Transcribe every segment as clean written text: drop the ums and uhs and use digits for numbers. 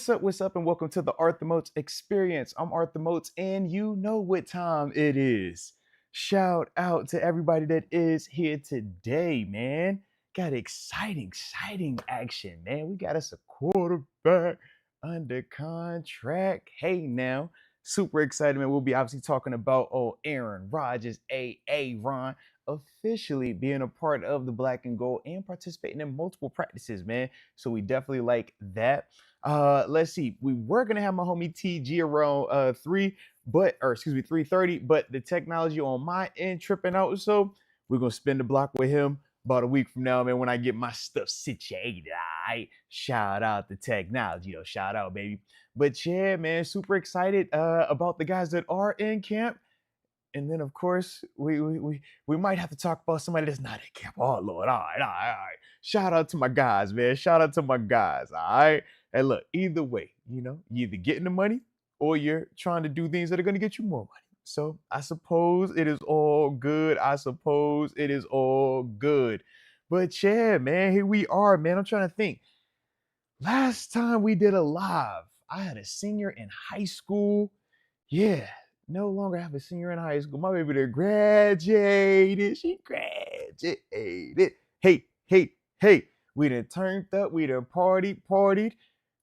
What's up, and welcome to the Arthur Moats Experience. I'm Arthur Moats, and you know what time it is. Shout out to everybody that is here today, man. Got exciting action, man. We got us a quarterback under contract. Hey, now, super excited, man. We'll be obviously talking about Aaron Rodgers, Ron, officially being a part of the black and gold and participating in multiple practices, man. So we definitely like that. Let's see. We were gonna have my homie TG around 3:30, but the technology on my end tripping out. So we're gonna spin the block with him about a week from now, man, when I get my stuff situated. All right. Shout out the technology, though. Shout out, baby. But yeah, man, super excited about the guys that are in camp. And then, of course, we might have to talk about somebody that's not in camp. Oh, Lord. All right. Shout out to my guys, man. Shout out to my guys. All right. And look, either way, you either getting the money or you're trying to do things that are going to get you more money. So I suppose it is all good. But yeah, man, here we are, man. I'm trying to think. Last time we did a live, I had a senior in high school. Yeah, no longer have a senior in high school. My baby there graduated. She graduated. Hey. We done turned up. We done partied.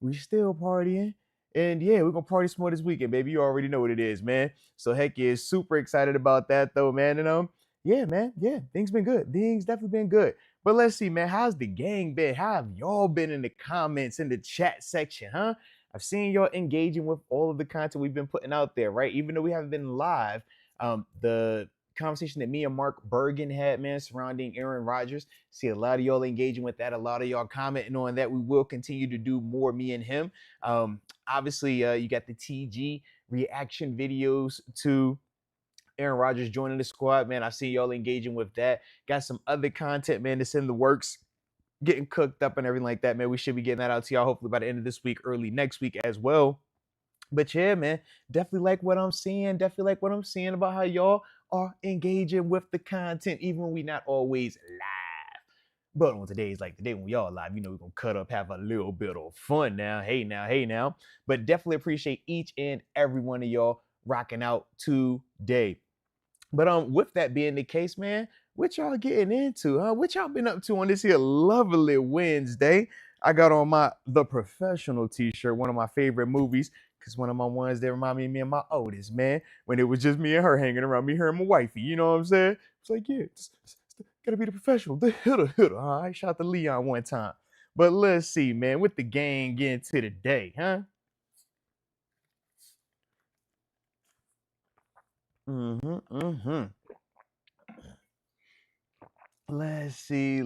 We still partying. And yeah, we're going to party some more this weekend, baby. You already know what it is, man. So heck yeah, super excited about that though, man. And yeah, man. Yeah, things been good. Things definitely been good. But let's see, man. How's the gang been? How have y'all been in the comments, in the chat section, huh? I've seen y'all engaging with all of the content we've been putting out there, right? Even though we haven't been live, the conversation that me and Mark Bergen had, man, surrounding Aaron Rodgers, see a lot of y'all engaging with that, a lot of y'all commenting on that. We will continue to do more, me and him. Obviously, you got the TG reaction videos to Aaron Rodgers joining the squad, man. I see y'all engaging with that. Got some other content, man, that's in the works, getting cooked up and everything like that, man. We should be getting that out to y'all hopefully by the end of this week, early next week as well. But yeah, man, definitely like what I'm seeing. About how y'all are engaging with the content, even when we not always live. But on today's like the day when we all live, we're gonna cut up, have a little bit of fun now. Hey now. But definitely appreciate each and every one of y'all rocking out today. But with that being the case, man, what y'all getting into, huh? What y'all been up to on this here lovely Wednesday? I got on my The Professional t-shirt, one of my favorite movies, because one of my ones that remind me of me and my oldest, man, when it was just me and her hanging around, me, her, and my wifey, you know what I'm saying? It's like, yeah, it's gotta be The Professional, the hitter, all right? Shout out to Leon one time. But let's see, man, with the gang getting to the day, huh? Let's see.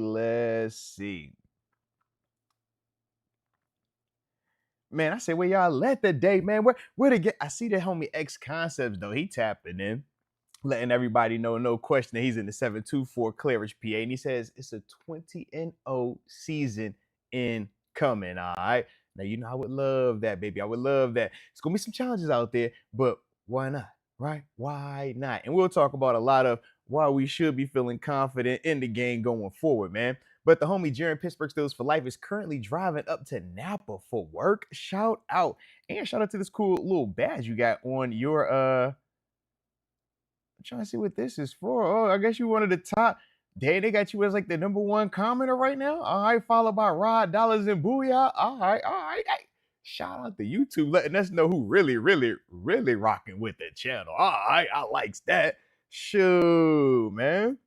Man, I say, where y'all let the day, man. Where to get? I see the homie X Concepts, though. He tapping in, letting everybody know, no question, that he's in the 724 Claridge, PA. And he says it's a 20-0 season incoming. All right. Now, I would love that, baby. I would love that. It's going to be some challenges out there, but why not? Right? Why not? And we'll talk about a lot of why we should be feeling confident in the game going forward, man. But the homie Jaron Pittsburgh Steelers for Life is currently driving up to Napa for work. Shout out. And shout out to this cool little badge you got on your I'm trying to see what this is for. Oh, I guess you wanted the top. They got you as like the number one commenter right now. All right, followed by Rod Dollars and Booyah. All right. Hey, shout out to YouTube letting us know who really rocking with the channel. All right, I likes that. Shoo, man.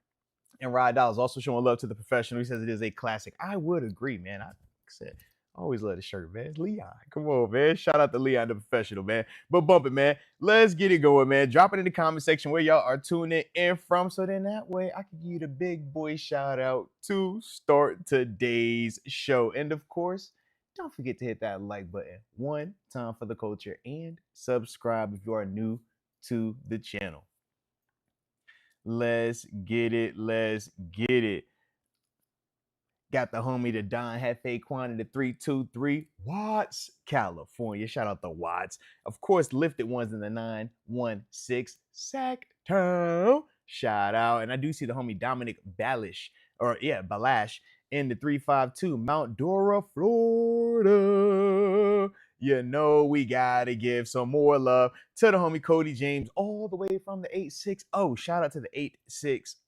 And Rod Dollars also showing love to The Professional. He says it is a classic. I would agree, man. I said, I always love the shirt, man. Leon. Come on, man. Shout out to Leon, The Professional, man. But bump it, man. Let's get it going, man. Drop it in the comment section where y'all are tuning in from. So then that way I can give you the big boy shout out to start today's show. And of course, don't forget to hit that like button one time for the culture and subscribe if you are new to the channel. Let's get it. Got the homie, the Don Hefe Quan, the 323 Watts, California. Shout out to Watts. Of course, Lifted Ones in the 916 Sacktown. Shout out. And I do see the homie Dominic Balash in the 352 Mount Dora, Florida. you know we gotta give some more love to the homie Cody James, all the way from the 860. Shout out to the 860.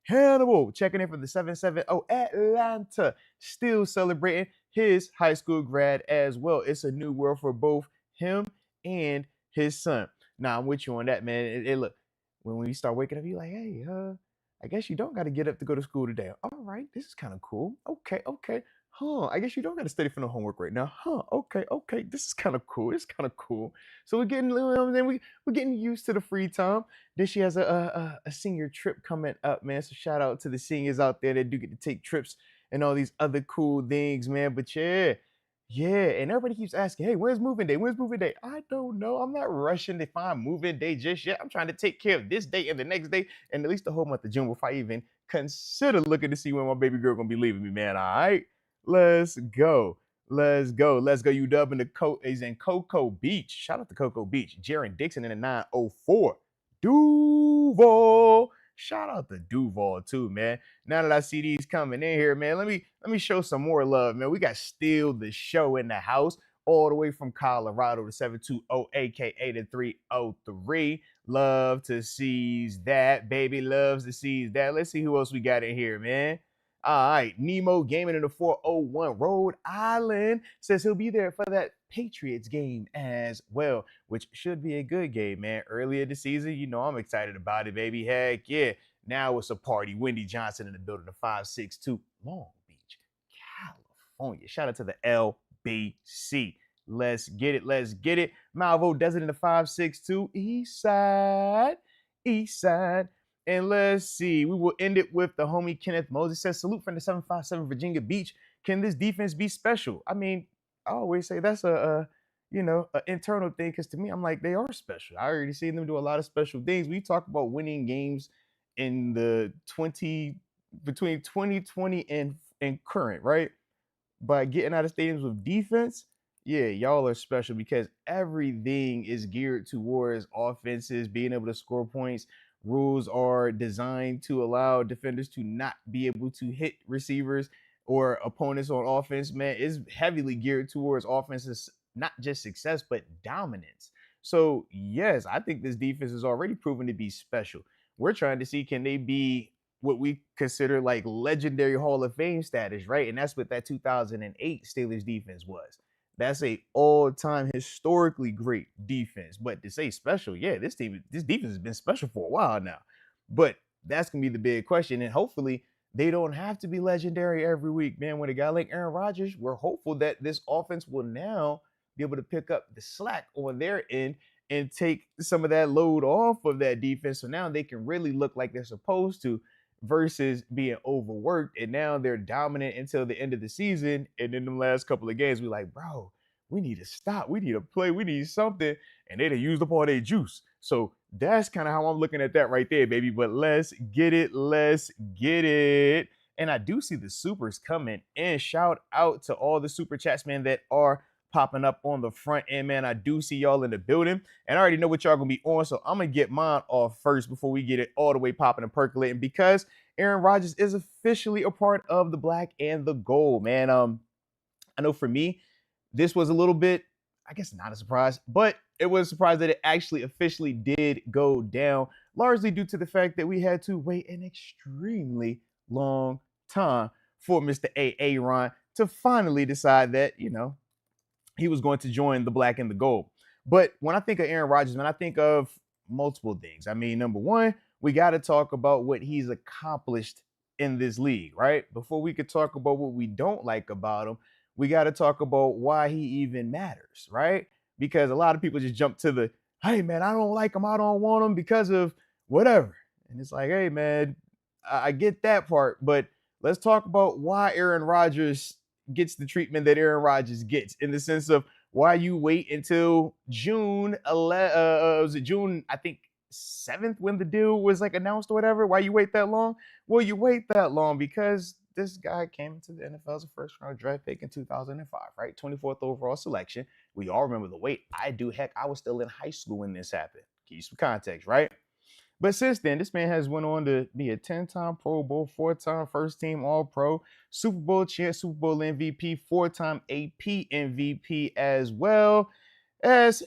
Hannibal checking in from the 770. Atlanta, still celebrating his high school grad as well. It's a new world for both him and his son. Now I'm with you on that, man. Look, when you start waking up, you're like, hey, I guess you don't got to get up to go to school today. All right, this is kind of cool. Okay. I guess you don't got to study for no homework right now. Okay. This is kind of cool. It's kind of cool. So we're getting, we're getting used to the free time. Then she has a senior trip coming up, man. So shout out to the seniors out there that do get to take trips and all these other cool things, man. But yeah, and everybody keeps asking, hey, when's moving day? When's moving day? I don't know. I'm not rushing to find moving day just yet. I'm trying to take care of this day and the next day and at least the whole month of June before I even consider looking to see when my baby girl gonna be leaving me, man. All right, let's go. UW in the is in Cocoa Beach. Shout out to Cocoa Beach. Jaron Dixon in the 904. Duval. Shout out to Duval too, man. Now that I see these coming in here, man, let me show some more love, man. We got Still the Show in the house, all the way from Colorado to 720, aka the 303. Love to seize that, baby. Loves to seize that. Let's see who else we got in here, man. All right, Nemo Gaming in the 401 Rhode Island says he'll be there for that Patriots game as well, which should be a good game, man. Earlier this season, you know I'm excited about it, baby. Heck yeah. Now it's a party. Wendy Johnson in the building, the 562 Long Beach, California. Shout out to the LBC. Let's get it. Malvo Desert in the 562 East Side. And let's see, we will end it with the homie Kenneth Moses says, salute from the 757 Virginia Beach. Can this defense be special? I mean, I always say that's an internal thing, because to me, I'm like, they are special. I already seen them do a lot of special things. We talk about winning games in the between 2020 and current, right? By getting out of stadiums with defense, yeah, y'all are special because everything is geared towards offenses being able to score points. Rules are designed to allow defenders to not be able to hit receivers or opponents on offense, man. It's heavily geared towards offenses, not just success, but dominance. So, yes, I think this defense is already proven to be special. We're trying to see, can they be what we consider like legendary Hall of Fame status, right? And that's what that 2008 Steelers defense was. That's a all-time historically great defense. But to say special, yeah, this defense has been special for a while now. But that's gonna be the big question. And hopefully they don't have to be legendary every week, man. With a guy like Aaron Rodgers, we're hopeful that this offense will now be able to pick up the slack on their end and take some of that load off of that defense. So now they can really look like they're supposed to, versus being overworked, and now they're dominant until the end of the season. And in the last couple of games, we're like, bro, we need to stop. We need to play. We need something. And they done used up all their juice. So that's kind of how I'm looking at that right there, baby. But let's get it. And I do see the supers coming in. Shout out to all the super chats, man, that are popping up on the front end, man. I do see y'all in the building, and I already know what y'all gonna be on, so I'm gonna get mine off first before we get it all the way popping and percolating, because Aaron Rodgers is officially a part of the black and the gold, man. I know for me, this was a little bit, I guess not a surprise, but it was a surprise that it actually officially did go down, largely due to the fact that we had to wait an extremely long time for Mr. Aaron to finally decide that, he was going to join the black and the gold. But when I think of Aaron Rodgers, man, I think of multiple things. I mean, number one, we got to talk about what he's accomplished in this league, right? Before we could talk about what we don't like about him, we got to talk about why he even matters, right? Because a lot of people just jump to the, hey, man, I don't like him. I don't want him because of whatever. And it's like, hey, man, I get that part, but let's talk about why Aaron Rodgers gets the treatment that Aaron Rodgers gets, in the sense of why you wait until June 11, was it June, I think 7th, when the deal was like announced or whatever? Why you wait that long? Well, you wait that long because this guy came into the NFL as a first round draft pick in 2005, right? 24th overall selection. We all remember the wait. I do. Heck, I was still in high school when this happened. Give you some context, right? But since then, this man has went on to be a 10-time Pro Bowl, 4-time first team All-Pro, Super Bowl champ, Super Bowl MVP, 4-time AP MVP as well as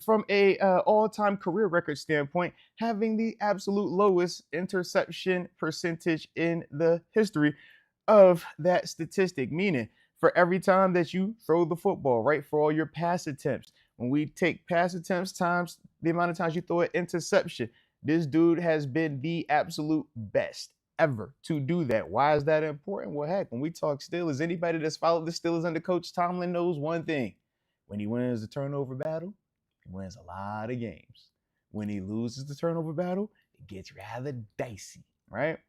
from a all-time career record standpoint, having the absolute lowest interception percentage in the history of that statistic, meaning for every time that you throw the football, right, for all your pass attempts, when we take pass attempts times the amount of times you throw an interception, this dude has been the absolute best ever to do that. Why is that important? Well, heck, when we talk Steelers, anybody that's followed the Steelers under Coach Tomlin knows one thing. When he wins the turnover battle, he wins a lot of games. When he loses the turnover battle, it gets rather dicey, right?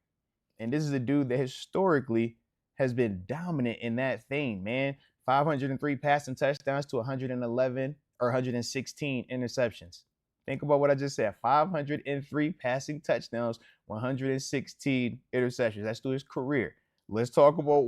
And this is a dude that historically has been dominant in that thing, man. 503 passing touchdowns to 111 or 116 interceptions. Think about what I just said. 503 passing touchdowns, 116 interceptions. That's through his career. Let's talk about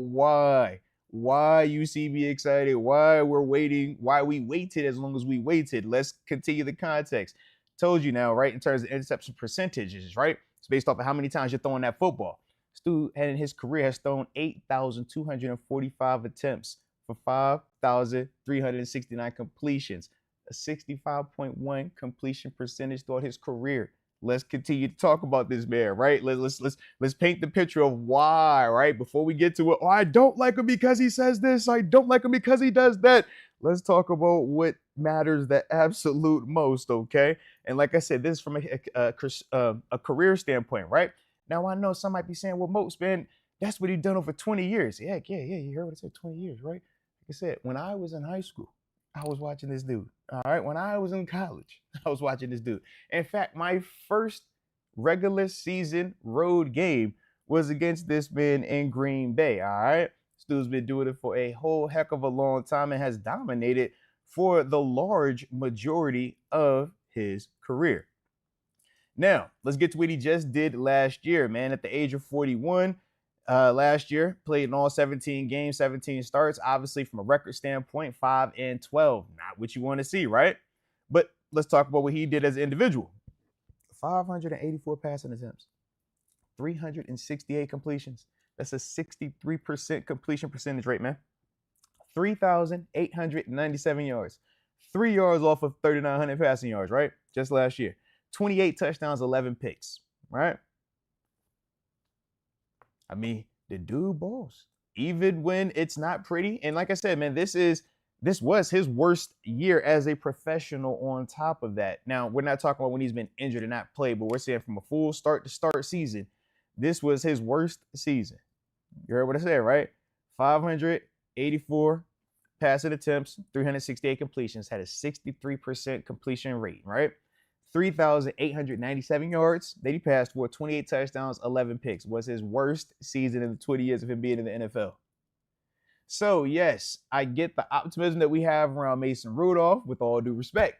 why you see me excited, why we're waiting, why we waited as long as we waited. Let's continue the context. Told you now, right, in terms of interception percentages, right? It's based off of how many times you're throwing that football. Stu, in his career, has thrown 8,245 attempts for 5,369 completions, a 65.1 completion percentage throughout his career. Let's continue to talk about this man, right? Let's paint the picture of why, right? Before we get to it, oh, I don't like him because he says this. I don't like him because he does that. Let's talk about what matters the absolute most, okay? And like I said, this is from a career standpoint, right? Now, I know some might be saying, well, Moats, man, that's what he's done over 20 years. Yeah, you heard what I said, 20 years, right? Like I said, when I was in high school, I was watching this dude. All right. When I was in college, I was watching this dude. In fact, my first regular season road game was against this man in Green Bay. All right. This dude's been doing it for a whole heck of a long time and has dominated for the large majority of his career. Now, let's get to what he just did last year, man. At the age of 41, last year, played in all 17 games, 17 starts. Obviously, from a record standpoint, 5-12. Not what you want to see, right? But let's talk about what he did as an individual. 584 passing attempts, 368 completions. That's a 63% completion percentage rate, man. 3,897 yards. 3 yards off of 3,900 passing yards, right? Just last year. 28 touchdowns, 11 picks, right? I mean, the dude balls, even when it's not pretty. And like I said, man, this was his worst year as a professional on top of that. Now, we're not talking about when he's been injured and not played, but we're saying from a full start to start season, this was his worst season. You heard what I said, right? 584 passing attempts, 368 completions, had a 63% completion rate, right? 3,897 yards that he passed for, 28 touchdowns, 11 picks. Was his worst season in the 20 years of him being in the NFL. So, yes, I get the optimism that we have around Mason Rudolph, with all due respect.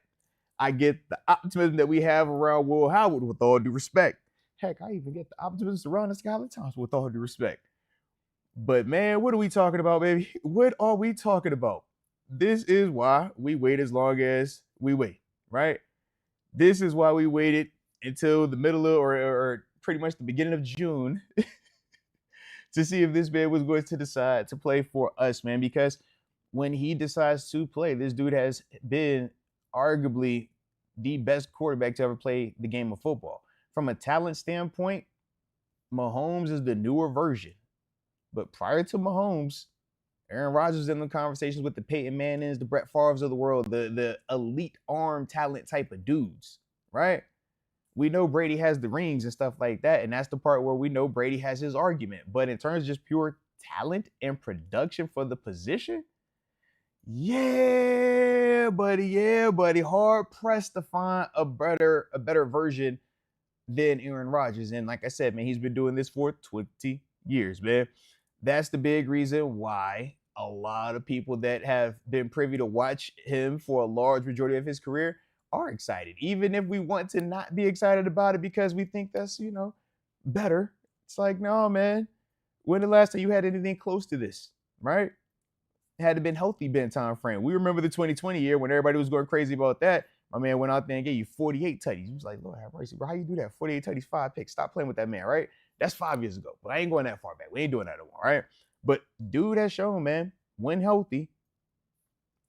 I get the optimism that we have around Will Howard, with all due respect. Heck, I even get the optimism around the Skylar Thompson, with all due respect. But, man, what are we talking about, baby? What are we talking about? This is why we wait as long as we wait, right? This is why we waited until the middle of or pretty much the beginning of June to see if this man was going to decide to play for us, man. Because when he decides to play, this dude has been arguably the best quarterback to ever play the game of football. From a talent standpoint, Mahomes is the newer version. But prior to Mahomes, Aaron Rodgers was in the conversations with the Peyton Mannings, the Brett Favres of the world, the elite arm talent type of dudes, right? We know Brady has the rings and stuff like that, and that's the part where we know Brady has his argument. But in terms of just pure talent and production for the position, yeah, buddy, hard pressed to find a better version than Aaron Rodgers. And like I said, man, he's been doing this for 20 years, man. That's the big reason why a lot of people that have been privy to watch him for a large majority of his career are excited, even if we want to not be excited about it because we think that's, better. It's like, no, man, when the last time you had anything close to this, right? It had to been healthy Ben time frame. We remember the 2020 year when everybody was going crazy about that. My man went out there and gave you 48 tutties. He was like, Lord have mercy, bro. How you do that? 48 tutties, 5 picks. Stop playing with that man, right? That's 5 years ago. But I ain't going that far back. We ain't doing that anymore, right? But dude has shown, man, when healthy,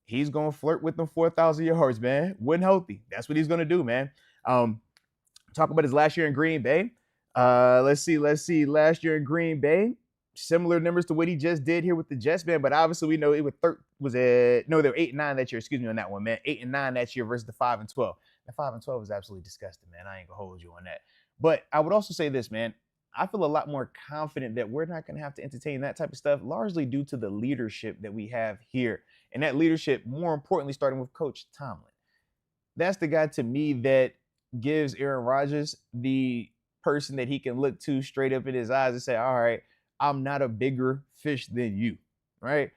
he's going to flirt with them 4,000 yards, man. When healthy. That's what he's going to do, man. Talk about his last year in Green Bay. Let's see. Last year in Green Bay, similar numbers to what he just did here with the Jets, man. But obviously, we know it they were 8-9 that year. Excuse me on that one, man. 8-9 that year versus the 5-12. The 5-12 is absolutely disgusting, man. I ain't gonna hold you on that. But I would also say this, man. I feel a lot more confident that we're not gonna have to entertain that type of stuff, largely due to the leadership that we have here, and that leadership, more importantly, starting with Coach Tomlin. That's the guy to me that gives Aaron Rodgers the person that he can look to straight up in his eyes and say, all right, I'm not a bigger fish than you, right?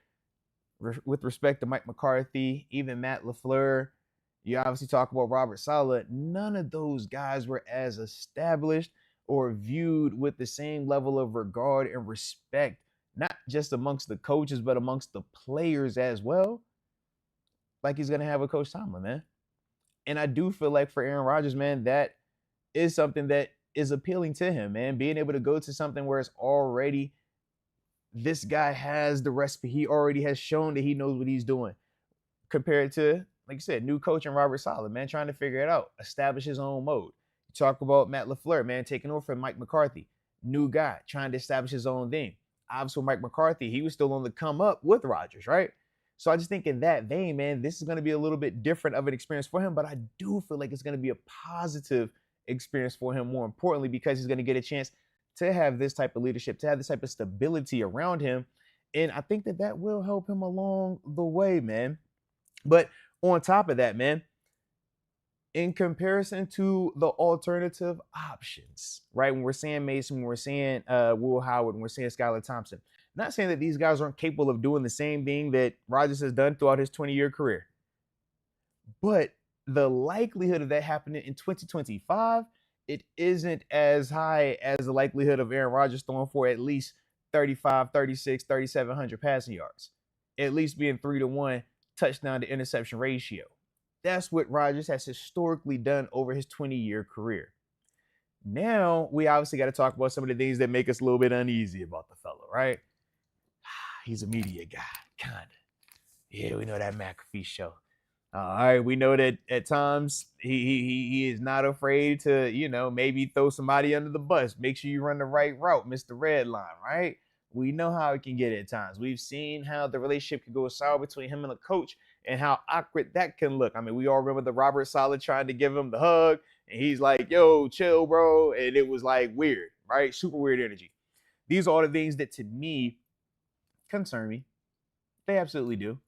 With respect to Mike McCarthy, even Matt LaFleur, you obviously talk about Robert Saleh. None of those guys were as established or viewed with the same level of regard and respect, not just amongst the coaches, but amongst the players as well, like he's going to have with Coach Tomlin, man. And I do feel like for Aaron Rodgers, man, that is something that is appealing to him, man. Being able to go to something where it's already, this guy has the recipe. He already has shown that he knows what he's doing. Compared to, like you said, new coach and Robert Saleh, man, trying to figure it out, establish his own mode. You talk about Matt LaFleur, man, taking over from Mike McCarthy. New guy, trying to establish his own thing. Obviously, Mike McCarthy, he was still on the come up with Rodgers, right? So I just think in that vein, man, this is going to be a little bit different of an experience for him, but I do feel like it's going to be a positive experience for him, more importantly, because he's going to get a chance to have this type of leadership, to have this type of stability around him. And I think that that will help him along the way, man. But on top of that, man, in comparison to the alternative options, right? When we're saying Mason, when we're saying Will Howard, when we're saying Skylar Thompson, not saying that these guys aren't capable of doing the same thing that Rodgers has done throughout his 20-year career. But the likelihood of that happening in 2025, it isn't as high as the likelihood of Aaron Rodgers throwing for at least 35, 36, 3,700 passing yards, at least being 3-to-1 touchdown to interception ratio. That's what Rodgers has historically done over his 20-year career. Now, we obviously got to talk about some of the things that make us a little bit uneasy about the fellow, right? He's a media guy, kind of. Yeah, we know that McAfee show. All right, we know that at times he is not afraid to, maybe throw somebody under the bus. Make sure you run the right route, Mr. Red Line, right? We know how it can get at times. We've seen how the relationship can go sour between him and the coach and how awkward that can look. I mean, we all remember the Robert Saleh trying to give him the hug, and he's like, yo, chill, bro. And it was like weird, right? Super weird energy. These are all the things that to me concern me. They absolutely do.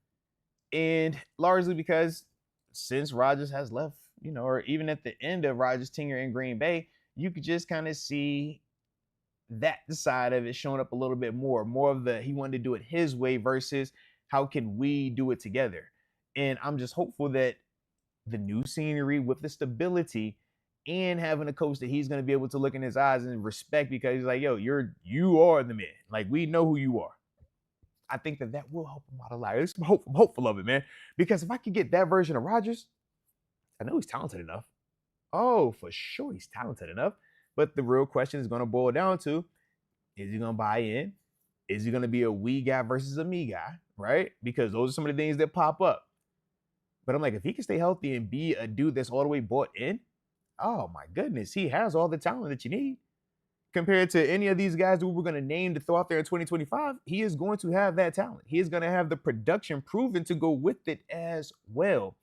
And largely because since Rodgers has left, or even at the end of Rodgers' tenure in Green Bay, you could just kind of see that side of it showing up a little bit more of the, he wanted to do it his way versus how can we do it together. And I'm just hopeful that the new scenery with the stability and having a coach that he's going to be able to look in his eyes and respect, because he's like, yo, you are the man. Like, we know who you are. I think that will help him out a lot. I'm hopeful of it, man. Because if I could get that version of Rodgers, I know he's talented enough. Oh, for sure he's talented enough. But the real question is going to boil down to, is he going to buy in? Is he going to be a we guy versus a me guy, right? Because those are some of the things that pop up. But I'm like, if he can stay healthy and be a dude that's all the way bought in, oh my goodness, he has all the talent that you need. Compared to any of these guys that we're going to name to throw out there in 2025, he is going to have that talent. He is going to have the production proven to go with it as well.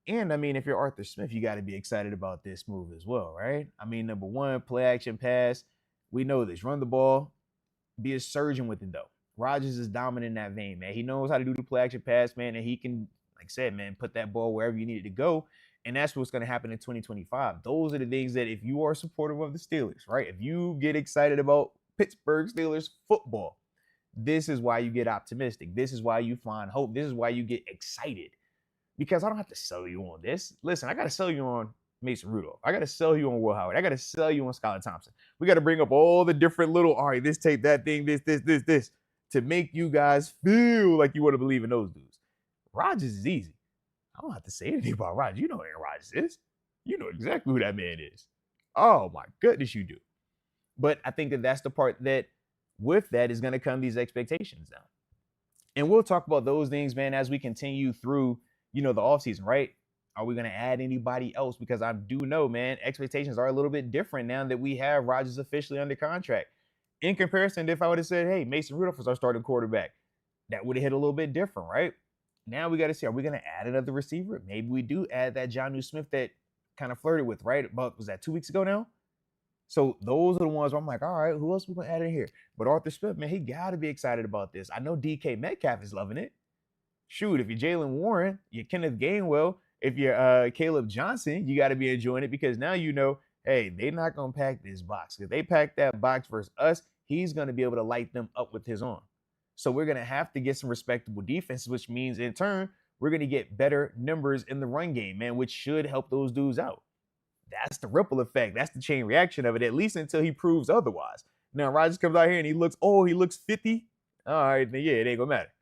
And I mean, if you're Arthur Smith, you got to be excited about this move as well, right? I mean, number one, play action pass. We know this. Run the ball. Be a surgeon with it, though. Rodgers is dominant in that vein, man. He knows how to do the play action pass, man, and he can, like I said, man, put that ball wherever you need it to go. And that's what's going to happen in 2025. Those are the things that if you are supportive of the Steelers, right? If you get excited about Pittsburgh Steelers football, this is why you get optimistic. This is why you find hope. This is why you get excited. Because I don't have to sell you on this. Listen, I got to sell you on Mason Rudolph. I got to sell you on Will Howard. I got to sell you on Skylar Thompson. We got to bring up all the different little, all right, this tape, that thing, this, to make you guys feel like you want to believe in those dudes. Rodgers is easy. I don't have to say anything about Rodgers. You know who Aaron Rodgers is. You know exactly who that man is. Oh my goodness, you do. But I think that that's the part that with that is going to come these expectations now. And we'll talk about those things, man, as we continue through, the offseason, right? Are we going to add anybody else? Because I do know, man, expectations are a little bit different now that we have Rodgers officially under contract. In comparison, if I would have said, hey, Mason Rudolph was our starting quarterback, that would have hit a little bit different, right? Now we got to see, are we going to add another receiver? Maybe we do add that Jonnu Smith that kind of flirted with, right? But was that 2 weeks ago now? So those are the ones where I'm like, all right, who else we going to add in here? But Arthur Smith, man, he got to be excited about this. I know DK Metcalf is loving it. Shoot, if you're Jalen Warren, you're Kenneth Gainwell, if you're Caleb Johnson, you got to be enjoying it because now you know, hey, they're not going to pack this box. If they pack that box versus us, he's going to be able to light them up with his arm. So we're going to have to get some respectable defense, which means in turn, we're going to get better numbers in the run game, man, which should help those dudes out. That's the ripple effect. That's the chain reaction of it, at least until he proves otherwise. Now, Rodgers comes out here and he looks 50. All right, then yeah, it ain't going to matter.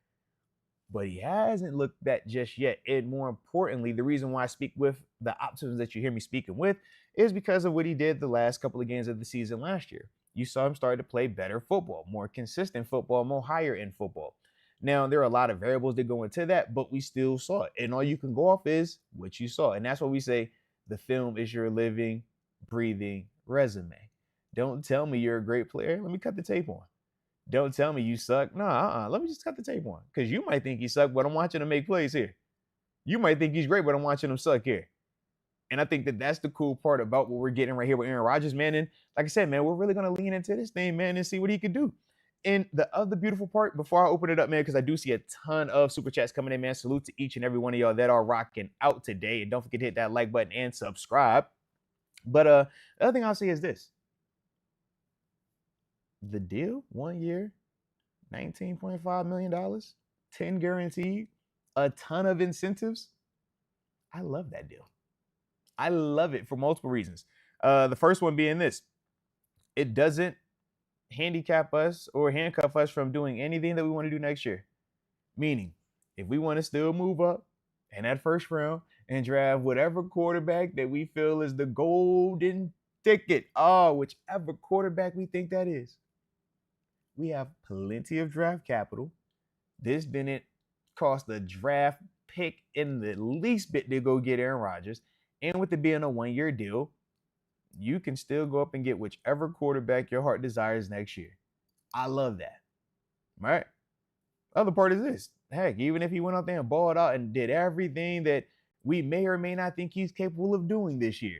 But he hasn't looked that just yet. And more importantly, the reason why I speak with the optimism that you hear me speaking with is because of what he did the last couple of games of the season last year. You saw him start to play better football, more consistent football, more higher end football. Now, there are a lot of variables that go into that, but we still saw it. And all you can go off is what you saw. And that's what we say, the film is your living, breathing resume. Don't tell me you're a great player. Let me cut the tape on. Don't tell me you suck. No, let me just cut the tape on. Because you might think he suck, but I'm watching him make plays here. You might think he's great, but I'm watching him suck here. And I think that that's the cool part about what we're getting right here with Aaron Rodgers, man. And like I said, man, we're really going to lean into this thing, man, and see what he can do. And the other beautiful part, before I open it up, man, because I do see a ton of super chats coming in, man. Salute to each and every one of y'all that are rocking out today. And don't forget to hit that like button and subscribe. But the other thing I'll say is this. The deal, 1 year, $19.5 million, 10 guaranteed, a ton of incentives. I love that deal. I love it for multiple reasons. The first one being this. It doesn't handicap us or handcuff us from doing anything that we want to do next year. Meaning, if we want to still move up in that first round and draft whatever quarterback that we feel is the golden ticket, whichever quarterback we think that is, we have plenty of draft capital. This didn't cost a draft pick in the least bit to go get Aaron Rodgers. And with it being a 1 year deal, you can still go up and get whichever quarterback your heart desires next year. I love that. All right. Other part is this. Heck, even if he went out there and balled out and did everything that we may or may not think he's capable of doing this year,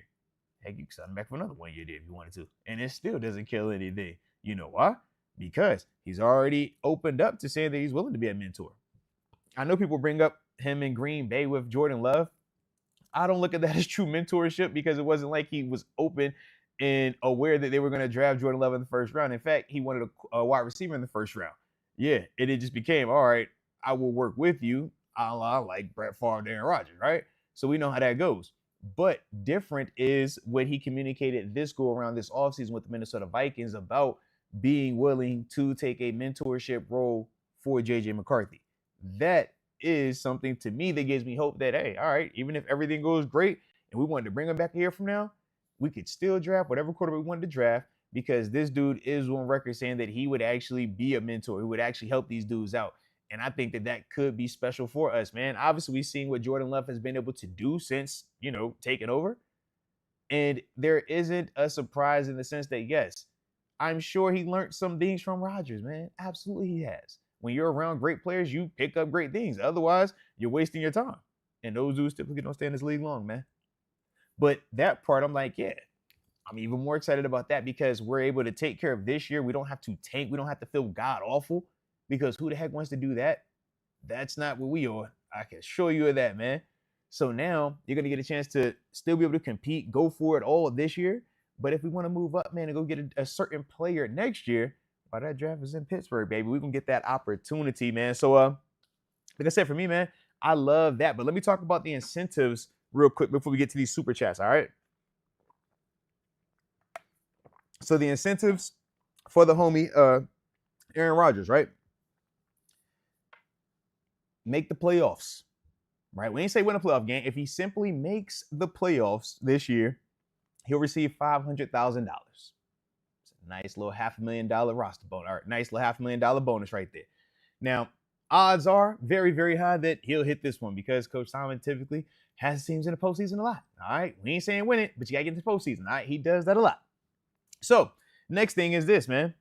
heck, you can sign him back for another 1 year deal if you wanted to. And it still doesn't kill anything. You know why? Because he's already opened up to saying that he's willing to be a mentor. I know people bring up him in Green Bay with Jordan Love. I don't look at that as true mentorship because it wasn't like he was open and aware that they were going to draft Jordan Love in the first round. In fact, he wanted a wide receiver in the first round. Yeah, and it just became, all right, I will work with you, a la like Brett Favre and Aaron Rodgers, right? So we know how that goes. But different is what he communicated this go around this offseason with the Minnesota Vikings about being willing to take a mentorship role for JJ McCarthy. That is something to me that gives me hope that, hey, all right, even if everything goes great and we wanted to bring him back a year from now, we could still draft whatever quarterback we wanted to draft because this dude is on record saying that he would actually be a mentor. He would actually help these dudes out. And I think that that could be special for us, man. Obviously, we've seen what Jordan Love has been able to do since, taking over. And there isn't a surprise in the sense that, yes, I'm sure he learned some things from Rodgers, man. Absolutely he has. When you're around great players, you pick up great things. Otherwise, you're wasting your time. And those dudes typically don't stay in this league long, man. But that part, I'm like, yeah, I'm even more excited about that because we're able to take care of this year. We don't have to tank. We don't have to feel god awful because who the heck wants to do that? That's not what we are. I can assure you of that, man. So now you're going to get a chance to still be able to compete, go for it all this year. But if we want to move up, man, and go get a certain player next year, well, that draft is in Pittsburgh, baby. We're going to get that opportunity, man. So, like I said, for me, man, I love that. But let me talk about the incentives real quick before we get to these super chats, all right? So the incentives for the homie Aaron Rodgers, right? Make the playoffs. right? We ain't say win a playoff game. If he simply makes the playoffs this year, he'll receive $500,000. Nice little $500,000 roster bonus, or nice little $500,000 bonus right there. Now, odds are very, very high that he'll hit this one because Coach Simon typically has teams in the postseason a lot. All right, we ain't saying win it, but you gotta get into the postseason. All right, he does that a lot. So, next thing is this, man.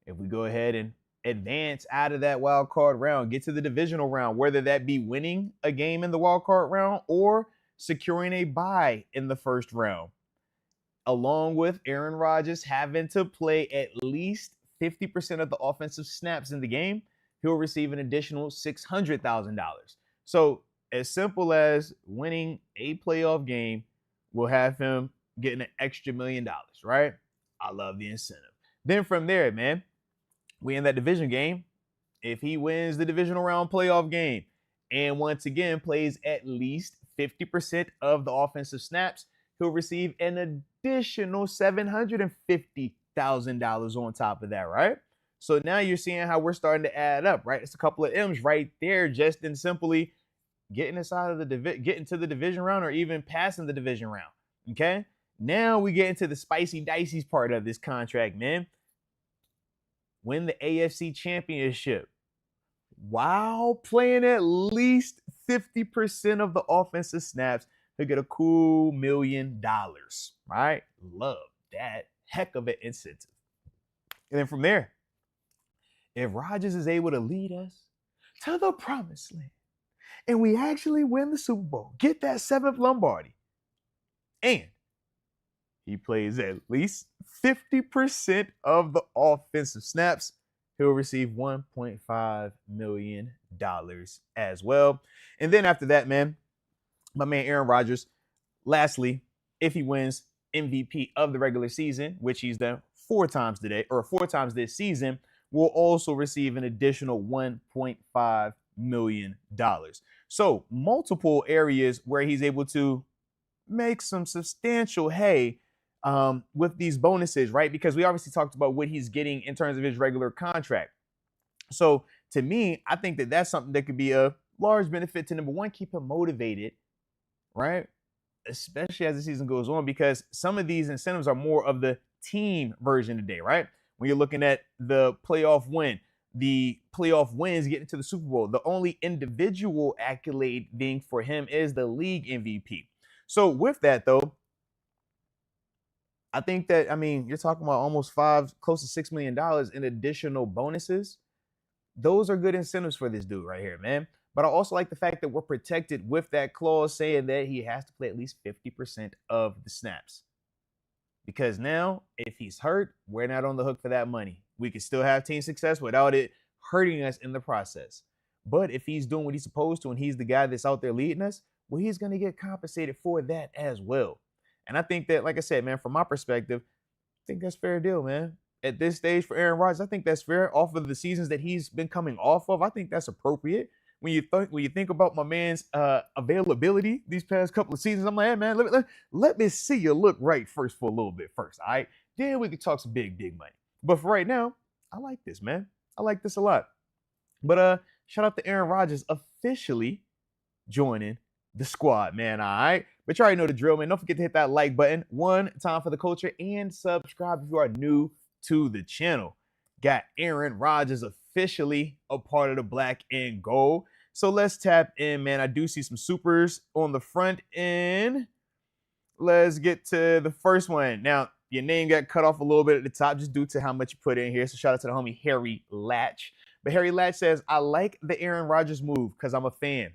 If we go ahead and advance out of that wild card round, get to the divisional round, whether that be winning a game in the wild card round or securing a bye in the first round, along with Aaron Rodgers having to play at least 50% of the offensive snaps in the game, he'll receive an additional $600,000. So as simple as winning a playoff game will have him getting an extra $1 million, right? I love the incentive. Then from there, man, we in that division game. If he wins the divisional round playoff game and once again plays at least 50% of the offensive snaps, he'll receive an additional $750,000 on top of that, right? So now you're seeing how we're starting to add up, right? It's a couple of M's right there, just in simply getting inside of getting to the division round or even passing the division round. Okay. Now we get into the spicy dicey part of this contract, man. Win the AFC Championship while playing at least 50% of the offensive snaps. He'll get a cool $1 million, right? Love that. Heck of an incentive. And then from there, if Rodgers is able to lead us to the promised land and we actually win the Super Bowl, get that 7th Lombardi, and he plays at least 50% of the offensive snaps, he'll receive $1.5 million as well. And then after that, man, my man Aaron Rodgers, lastly, if he wins MVP of the regular season, which he's done 4 times this season, will also receive an additional $1.5 million. So multiple areas where he's able to make some substantial hay with these bonuses, right? Because we obviously talked about what he's getting in terms of his regular contract. So to me, I think that that's something that could be a large benefit to, number one, keep him motivated, right? Especially as the season goes on, because some of these incentives are more of the team version today, right? When you're looking at the playoff win, the playoff wins getting to the Super Bowl, the only individual accolade being for him is the league MVP. So with that, though, I think that, you're talking about almost close to $6 million in additional bonuses. Those are good incentives for this dude right here, man. But I also like the fact that we're protected with that clause saying that he has to play at least 50% of the snaps. Because now, if he's hurt, we're not on the hook for that money. We can still have team success without it hurting us in the process. But if he's doing what he's supposed to and he's the guy that's out there leading us, well, he's going to get compensated for that as well. And I think that, like I said, man, from my perspective, I think that's fair deal, man. At this stage for Aaron Rodgers, I think that's fair. Off of the seasons that he's been coming off of, I think that's appropriate. When you think about my man's availability these past couple of seasons, I'm like, hey, man, let me see you look right first for a little bit first, all right? Then we can talk some big money. But for right now, I like this, man. I like this a lot. But shout out to Aaron Rodgers officially joining the squad, man, all right? But you already know the drill, man. Don't forget to hit that like button one time for the culture and subscribe if you are new to the channel. Got Aaron Rodgers officially a part of the black and gold. So let's tap in, man. I do see some supers on the front end. Let's get to the first one. Now, your name got cut off a little bit at the top just due to how much you put in here. So shout out to the homie Harry Latch. But Harry Latch says, I like the Aaron Rodgers move because I'm a fan.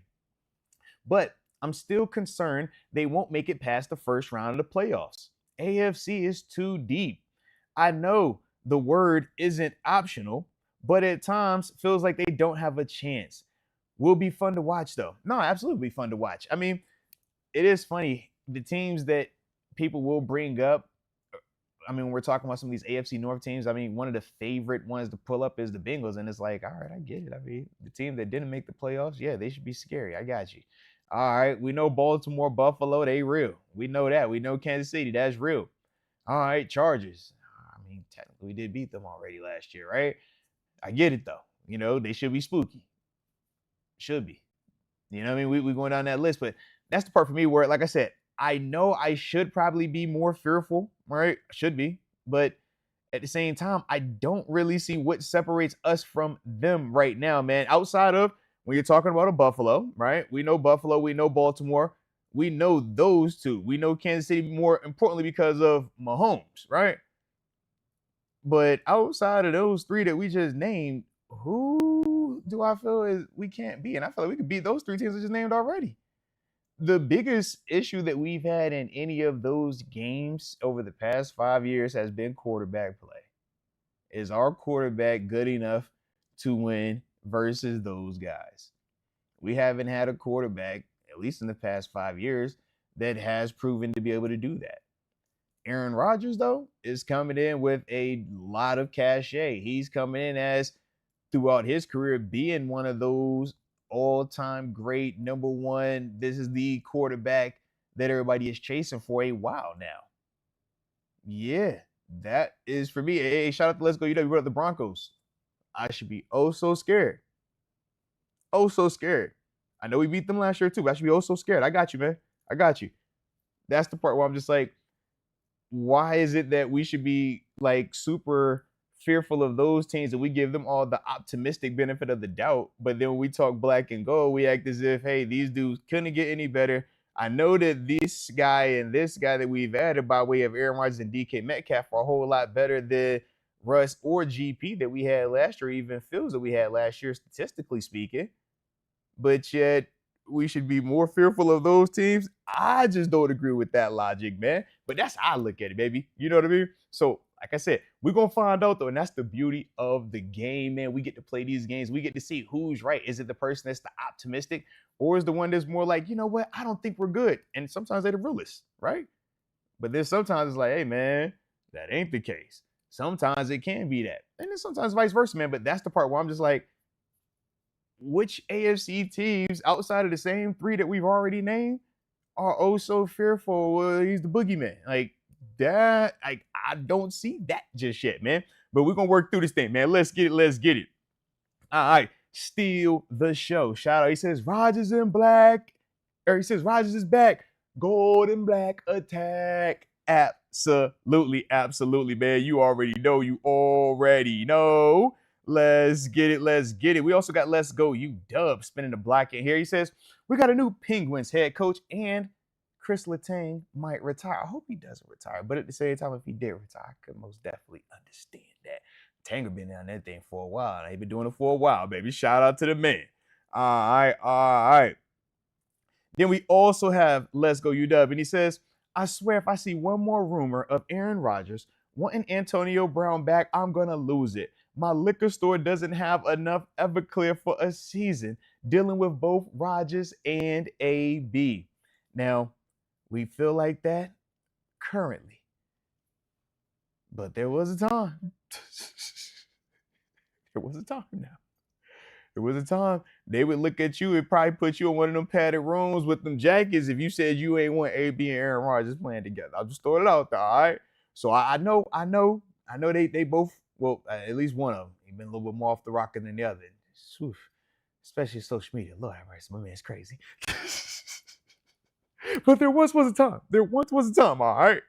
But I'm still concerned they won't make it past the first round of the playoffs. AFC is too deep. I know the word isn't optional, but at times feels like they don't have a chance. Will be fun to watch, though. No, absolutely fun to watch. It is funny. The teams that people will bring up, when we're talking about some of these AFC North teams, one of the favorite ones to pull up is the Bengals. And it's like, all right, I get it. The team that didn't make the playoffs, yeah, they should be scary. I got you. All right, we know Baltimore, Buffalo, they real. We know that. We know Kansas City, that's real. All right, Chargers. Technically we did beat them already last year, right? I get it, though. They should be spooky. Should be. You know what I mean? We going down that list, but that's the part for me where, like I said, I know I should probably be more fearful, right? I should be, but at the same time, I don't really see what separates us from them right now, man. Outside of when you're talking about a Buffalo, right? We know Buffalo, we know Baltimore, we know those two. We know Kansas City more importantly because of Mahomes, right? But outside of those three that we just named, who do I feel is we can't beat? And I feel like we could beat those three teams I just named already. The biggest issue that we've had in any of those games over the past 5 years has been quarterback play. Is our quarterback good enough to win versus those guys? We haven't had a quarterback, at least in the past 5 years, that has proven to be able to do that. Aaron Rodgers, though, is coming in with a lot of cachet. He's coming in as, throughout his career, being one of those all-time great number one. This is the quarterback that everybody is chasing for a while now. Yeah, that is for me. Hey, shout out to Let's Go. You brought up the Broncos. I should be oh so scared. Oh so scared. I know we beat them last year too, but I should be oh so scared. I got you, man. I got you. That's the part where I'm just like, why is it that we should be like super fearful of those teams and we give them all the optimistic benefit of the doubt, but then when we talk black and gold, we act as if, hey, these dudes couldn't get any better. I know that this guy and this guy that we've added by way of Aaron Rodgers and DK Metcalf are a whole lot better than Russ or GP that we had last year, even Fields that we had last year, statistically speaking. But yet we should be more fearful of those teams. I just don't agree with that logic, man. But that's how I look at it, baby. You know what I mean? So, like I said, we're going to find out, though, and that's the beauty of the game, man. We get to play these games. We get to see who's right. Is it the person that's the optimistic, or is the one that's more like, you know what, I don't think we're good? And sometimes they're the realists, right? But then sometimes it's like, hey, man, that ain't the case. Sometimes it can be that. And then sometimes vice versa, man. But that's the part where I'm just like, which AFC teams outside of the same three that we've already named are oh so fearful? He's the boogeyman. Like that, like I don't see that just yet, man. But we're gonna work through this thing, man. Let's get it. Let's get it. All right, steal the show. Shout out. He says Rodgers in black, or he says Rodgers is back. Gold and black attack. Absolutely, absolutely, man. You already know. You already know. Let's get it. Let's get it. We also got Let's Go You Dub spinning the block in here. He says, we got a new Penguins head coach and Chris Letang might retire. I hope he doesn't retire. But at the same time, if he did retire, I could most definitely understand that. Tanger been down that thing for a while. He's been doing it for a while, baby. Shout out to the man. All right, all right. Then we also have Let's Go UW. And he says, I swear if I see one more rumor of Aaron Rodgers wanting Antonio Brown back, I'm going to lose it. My liquor store doesn't have enough Everclear for a season, dealing with both Rodgers and AB. Now, we feel like that currently. But there was a time. There was a time now. There was a time they would look at you and probably put you in one of them padded rooms with them jackets if you said you ain't want AB and Aaron Rodgers playing together. I'll just throw it out there, all right? So I know they both, well, at least one of them, he been a little bit more off the rocker than the other. Oof. Especially social media. Lord have mercy, my man's crazy. But there once was a time. There once was a time, all right?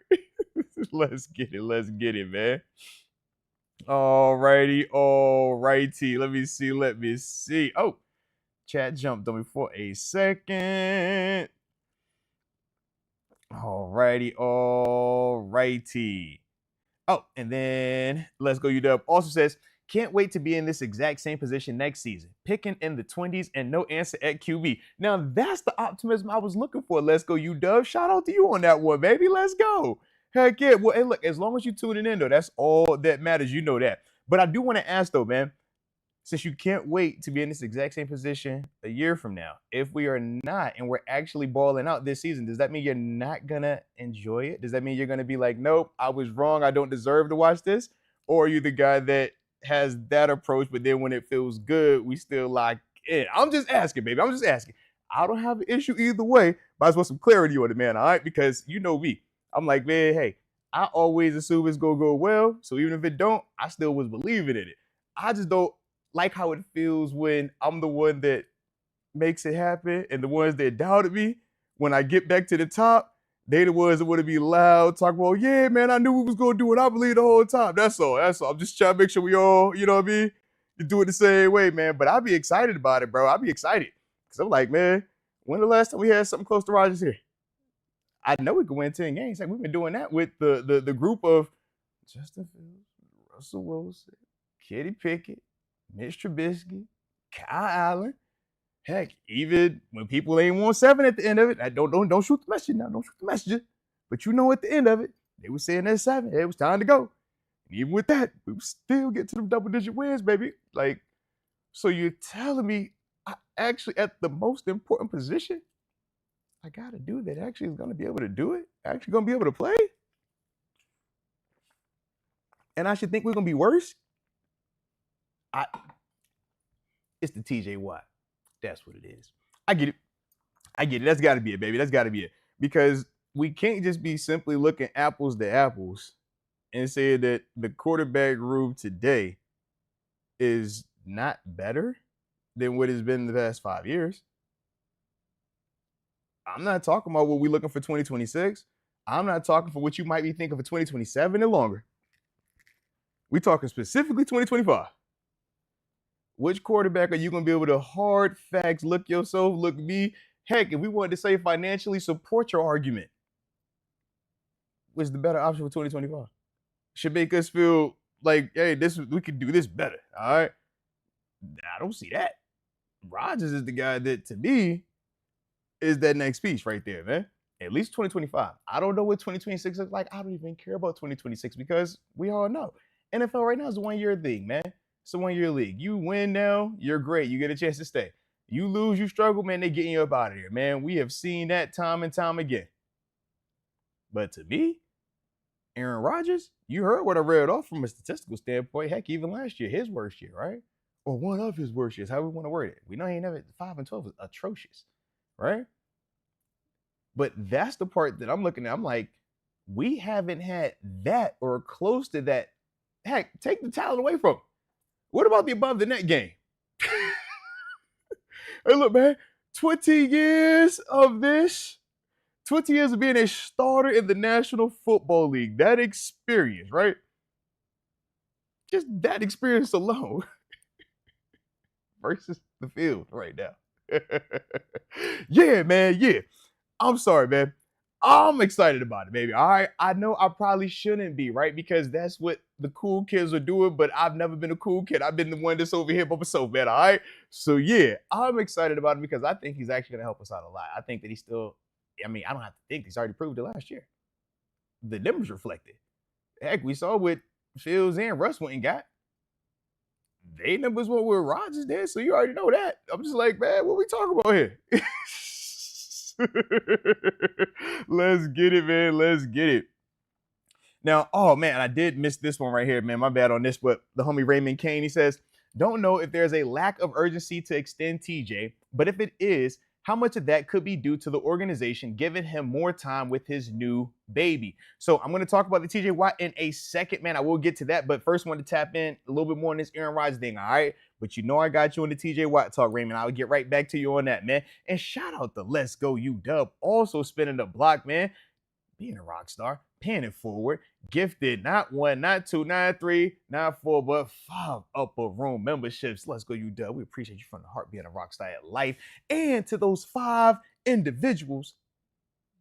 Let's get it, man. Alrighty. Let me see. Oh, chat jumped on me for a second. Alrighty. Oh, and then Let's Go UW also says, can't wait to be in this exact same position next season. Picking in the 20s and no answer at QB. Now, that's the optimism I was looking for. Let's Go UW. Shout out to you on that one, baby. Let's go. Heck yeah. Well, hey, look, as long as you tuning in, though, that's all that matters. You know that. But I do want to ask, though, man, since you can't wait to be in this exact same position a year from now, if we are not and we're actually balling out this season, does that mean you're not going to enjoy it? Does that mean you're going to be like, nope, I was wrong, I don't deserve to watch this? Or are you the guy that has that approach, but then when it feels good, we still like it? I'm just asking, baby. I'm just asking. I don't have an issue either way, but I just want some clarity on it, man, all right? Because you know me. I'm like, man, hey, I always assume it's going to go well, so even if it don't, I still was believing in it. I just don't like how it feels when I'm the one that makes it happen. And the ones that doubted me, when I get back to the top, they the ones that want to be loud, talk about, yeah, man, I knew we was going to do it. I believe the whole time. That's all. I'm just trying to make sure we all, you know what I mean? You do it the same way, man. But I'll be excited about it, bro. I'll be excited. Because I'm like, man, when the last time we had something close to Rodgers here? I know we can win 10 games. Like, we've been doing that with the group of Justin Fields, Russell Wilson, Kenny Pickett, Mitch Trubisky, Kyle Allen. Heck, even when people ain't won 7 at the end of it, don't shoot the messenger now. Don't shoot the messenger. But you know, at the end of it, they were saying that 7. It was time to go. And even with that, we would still get to the double-digit wins, baby. Like, so you're telling me I actually, at the most important position, I got to do that. Actually is going to be able to do it. Actually going to be able to play. And I should think we're going to be worse. It's the TJ Watt. That's what it is. I get it. That's got to be it, baby. That's got to be it. Because we can't just be simply looking apples to apples and say that the quarterback room today is not better than what it's been in the past 5 years. I'm not talking about what we're looking for 2026. I'm not talking for what you might be thinking for 2027 and longer. We're talking specifically 2025. Which quarterback are you going to be able to hard facts, look yourself, look me? Heck, if we wanted to say financially support your argument, what's the better option for 2025? Should make us feel like, hey, we could do this better, all right? I don't see that. Rodgers is the guy that, to me, is that next piece right there, man. At least 2025. I don't know what 2026 looks like. I don't even care about 2026 because we all know NFL right now is a one-year thing, man. It's a one-year league. You win now, you're great. You get a chance to stay. You lose, you struggle, man, they're getting you up out of here, man. We have seen that time and time again. But to me, Aaron Rodgers, you heard what I read off from a statistical standpoint. Heck, even last year, his worst year, right? Or one of his worst years, how we want to word it. We know he ain't never 5-12 is atrocious, right? But that's the part that I'm looking at. I'm like, we haven't had that or close to that. Heck, take the talent away from him. What about the above the net game? Hey, look, man, 20 years of this, 20 years of being a starter in the National Football League, that experience, right? Just that experience alone versus the field right now. Yeah, man, yeah. I'm sorry, man. I'm excited about it, baby. All right. I know I probably shouldn't be, right? Because that's what the cool kids are doing, but I've never been a cool kid. I've been the one that's over here by myself, man. All right. So, yeah, I'm excited about it because I think he's actually going to help us out a lot. I think that he's still, I don't have to think. He's already proved it last year. The numbers reflected. Heck, we saw what Fields and Russ went and got. They numbers what were Rodgers did, so you already know that. I'm just like, man, what we talking about here? Let's get it, man. Let's get it. Now, oh, man, I did miss this one right here, man. My bad on this, but the homie Raymond Kane, he says, don't know if there's a lack of urgency to extend TJ, but if it is, how much of that could be due to the organization giving him more time with his new baby? So I'm going to talk about the TJ Watt in a second, man. I will get to that, but first I want to tap in a little bit more on this Aaron Rodgers thing, all right? But you know I got you on the TJ Watt talk, Raymond. I'll get right back to you on that, man. And shout out to Let's Go UW, also spinning the block, man. Being a rock star, paying it forward, gifted not 1, not 2, not 3, not 4, but 5 upper room memberships. Let's Go UW. We appreciate you from the heart being a rock star at life. And to those 5 individuals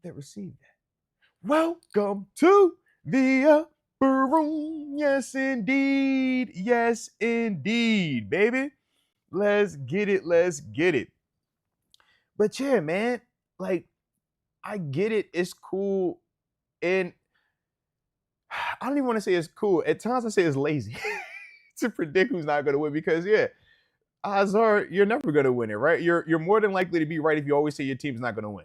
that received that. Welcome to the upper room. Yes, indeed. Yes, indeed, baby. Let's get it. Let's get it. But yeah, man, like, I get it. It's cool. And I don't even want to say it's cool. At times I say it's lazy to predict who's not going to win because, yeah, odds are you're never going to win it, right? You're more than likely to be right if you always say your team's not going to win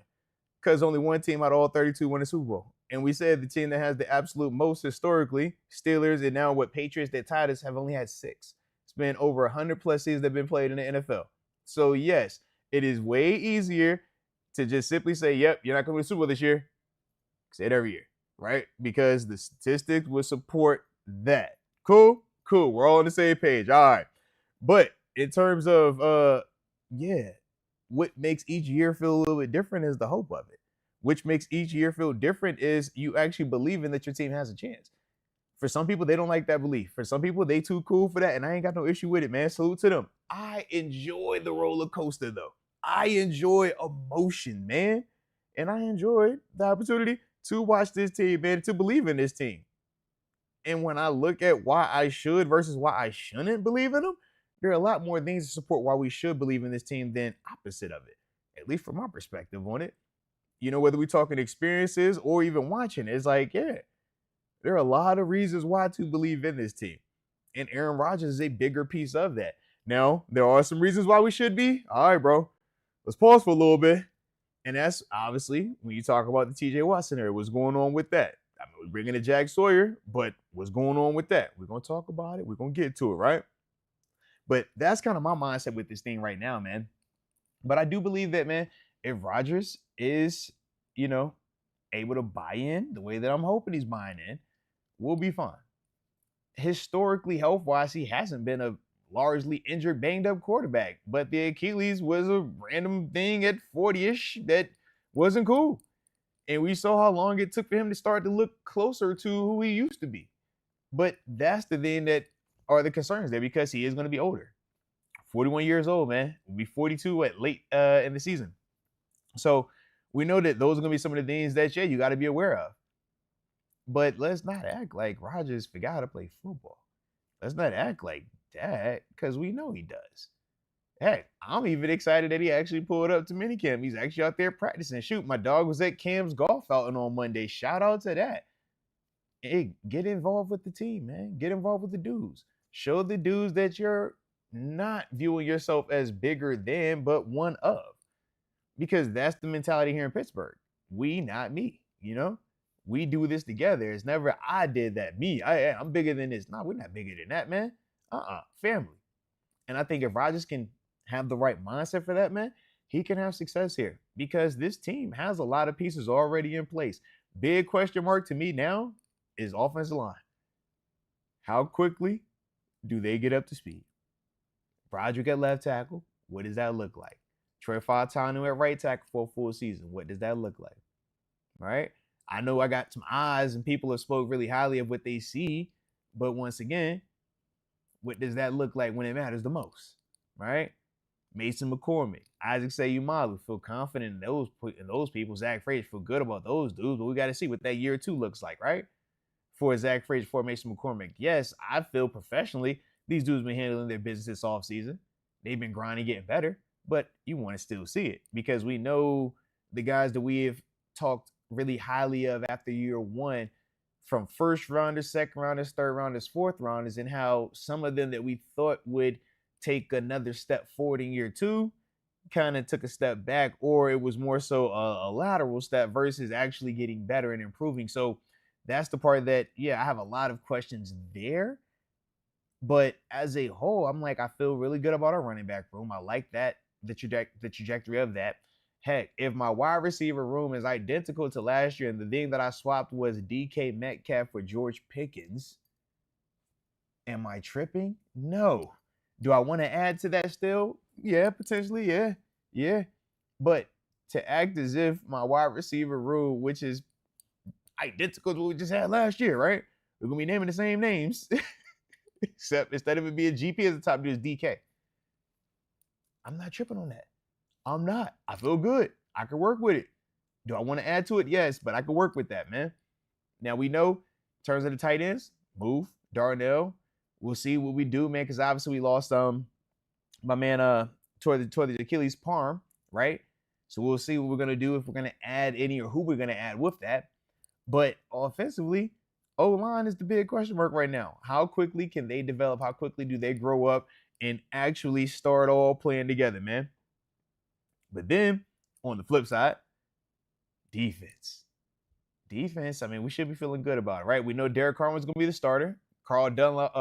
because only one team out of all 32 won the Super Bowl. And we said the team that has the absolute most historically, Steelers, and now what Patriots that tied us have only had 6. It's been over 100 plus seasons that have been played in the NFL. So, yes, it is way easier to just simply say, yep, you're not going to win the Super Bowl this year. Say it every year, right? Because the statistics will support that. Cool? We're all on the same page. All right. But in terms of, yeah, what makes each year feel a little bit different is the hope of it. Which makes each year feel different is you actually believing that your team has a chance. For some people, they don't like that belief. For some people, they too cool for that, and I ain't got no issue with it, man. Salute to them. I enjoy the roller coaster, though. I enjoy emotion, man. And I enjoy the opportunity to watch this team, man, to believe in this team. And when I look at why I should versus why I shouldn't believe in them, there are a lot more things to support why we should believe in this team than opposite of it, at least from my perspective on it. You know, whether we're talking experiences or even watching, it's like, yeah, there are a lot of reasons why to believe in this team. And Aaron Rodgers is a bigger piece of that. Now, there are some reasons why we should be. All right, bro. Let's pause for a little bit. And that's obviously when you talk about the TJ Watt scenario, what's going on with that? I mean, we're bringing in Jack Sawyer, but what's going on with that? We're going to talk about it. We're going to get to it, right? But that's kind of my mindset with this thing right now, man. But I do believe that, man, if Rodgers is, able to buy in the way that I'm hoping he's buying in, we'll be fine. Historically, health-wise, he hasn't been a largely injured, banged-up quarterback. But the Achilles was a random thing at 40-ish that wasn't cool. And we saw how long it took for him to start to look closer to who he used to be. But that's the thing that are the concerns there because he is going to be older. 41 years old, man. Will be 42 at late in the season. So we know that those are going to be some of the things that, you got to be aware of. But let's not act like Rodgers forgot how to play football. Let's not act like that because we know he does. Heck, I'm even excited that he actually pulled up to minicamp. He's actually out there practicing. Shoot, my dog was at Cam's golf outing on Monday. Shout out to that. Hey, get involved with the team, man. Get involved with the dudes. Show the dudes that you're not viewing yourself as bigger than, but one of. Because that's the mentality here in Pittsburgh. We, not me, We do this together. It's never I did that. Me, I'm bigger than this. No, we're not bigger than that, man. Family. And I think if Rodgers can have the right mindset for that, man, he can have success here because this team has a lot of pieces already in place. Big question mark to me now is offensive line. How quickly do they get up to speed? Broderick at left tackle, what does that look like? Trey Fautanu at right tackle for a full season, what does that look like? All right? I know I got some eyes and people have spoke really highly of what they see, but once again, what does that look like when it matters the most? Right? Mason McCormick, Isaac Seumalo, feel confident in those people. Zach Frazier, feel good about those dudes, but we got to see what that year 2 looks like, right? For Zach Frazier, for Mason McCormick. Yes, I feel professionally these dudes been handling their business this offseason. They've been grinding, getting better, but you want to still see it because we know the guys that we have talked really highly of after year 1 from first rounders, second rounders, third rounders, fourth rounders, and how some of them that we thought would take another step forward in year 2 kind of took a step back, or it was more so a lateral step versus actually getting better and improving. So that's the part that, I have a lot of questions there. But as a whole, I'm like, I feel really good about our running back room. I like that, the trajectory of that. Heck, if my wide receiver room is identical to last year and the thing that I swapped was DK Metcalf for George Pickens, am I tripping? No. Do I want to add to that still? Yeah, potentially, yeah. But to act as if my wide receiver room, which is identical to what we just had last year, right? We're going to be naming the same names, except instead of it being GP as the top dude, is DK. I'm not tripping on that. I'm not. I feel good. I can work with it. Do I want to add to it? Yes, but I can work with that, man. Now, we know, in terms of the tight ends, move, Darnell. We'll see what we do, man, because obviously we lost my man toward the Achilles palm, right? So we'll see what we're going to do, if we're going to add any or who we're going to add with that. But offensively, O-line is the big question mark right now. How quickly can they develop? How quickly do they grow up and actually start all playing together, man? But then, on the flip side, defense. I mean, we should be feeling good about it, right? We know Derek Carman's going to be the starter. Carl Dunbar,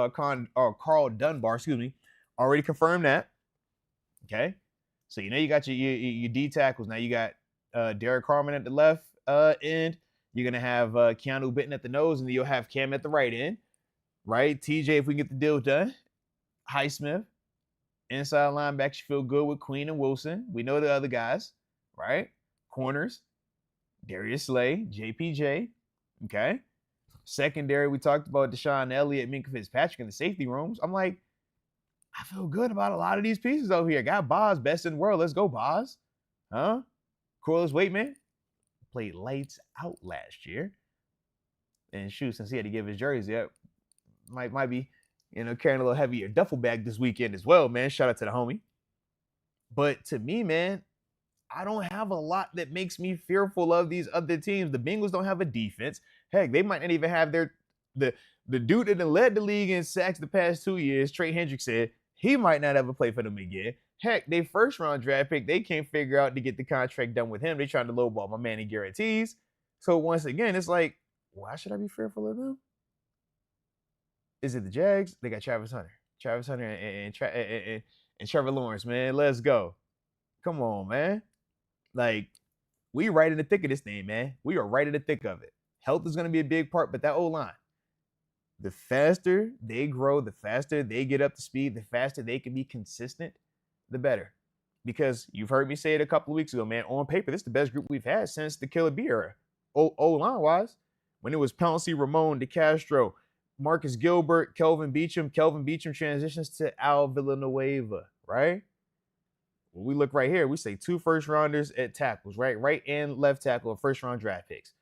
already confirmed that. Okay? So, you got your D tackles. Now you got Derek Carman at the left end. You're going to have Keanu Benton at the nose, and then you'll have Cam at the right end, right? TJ, if we can get the deal done. Highsmith. Inside linebackers, you feel good with Queen and Wilson. We know the other guys, right? Corners, Darius Slay, JPJ. Okay. Secondary, we talked about Deshaun Elliott, Minkah Fitzpatrick in the safety rooms. I'm like, I feel good about a lot of these pieces over here. Got Boz, best in the world. Let's go, Boz. Huh? Corliss Waitman played lights out last year. And shoot, since he had to give his jersey up, might be, carrying a little heavier duffel bag this weekend as well, man. Shout out to the homie. But to me, man, I don't have a lot that makes me fearful of these other teams. The Bengals don't have a defense. Heck, they might not even have the dude that led the league in sacks the past 2 years, Trey Hendrickson, he might not ever play for them again. Heck, they first round draft pick, they can't figure out to get the contract done with him. They trying to lowball my man in guarantees. So once again, it's like, why should I be fearful of them? Is it the Jags? They got Travis Hunter and Trevor Lawrence, man. Let's go. Come on, man. Like, we right in the thick of this thing, man. We are right in the thick of it. Health is going to be a big part, but that O-line, the faster they grow, the faster they get up to speed, the faster they can be consistent, the better. Because you've heard me say it a couple of weeks ago, man. On paper, this is the best group we've had since the Killer B era. O-line-wise, when it was Pouncey, Ramon, DeCastro, Marcus Gilbert, Kelvin Beachum. Kelvin Beachum transitions to Al Villanueva, right? When we look right here, we say 2 first-rounders at tackles, right? Right and left tackle of first-round draft picks.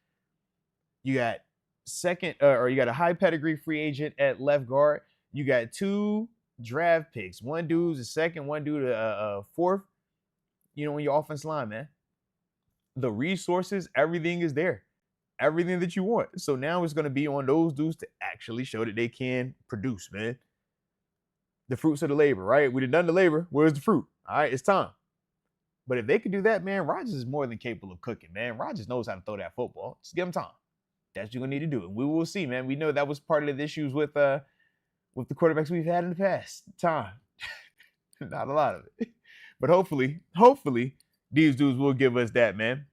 You got you got a high pedigree free agent at left guard. You got 2 draft picks. One dude's a second, one dude a fourth. In your offense line, man. The resources, everything is there. Everything that you want. So now it's going to be on those dudes to actually show that they can produce, man. The fruits of the labor, right? We done the labor. Where's the fruit? All right, it's time. But if they could do that, man, Rodgers is more than capable of cooking, man. Rodgers knows how to throw that football. Just give him time. That's what you're going to need to do. And we will see, man. We know that was part of the issues with the quarterbacks we've had in the past. Time. Not a lot of it. But hopefully, these dudes will give us that, man.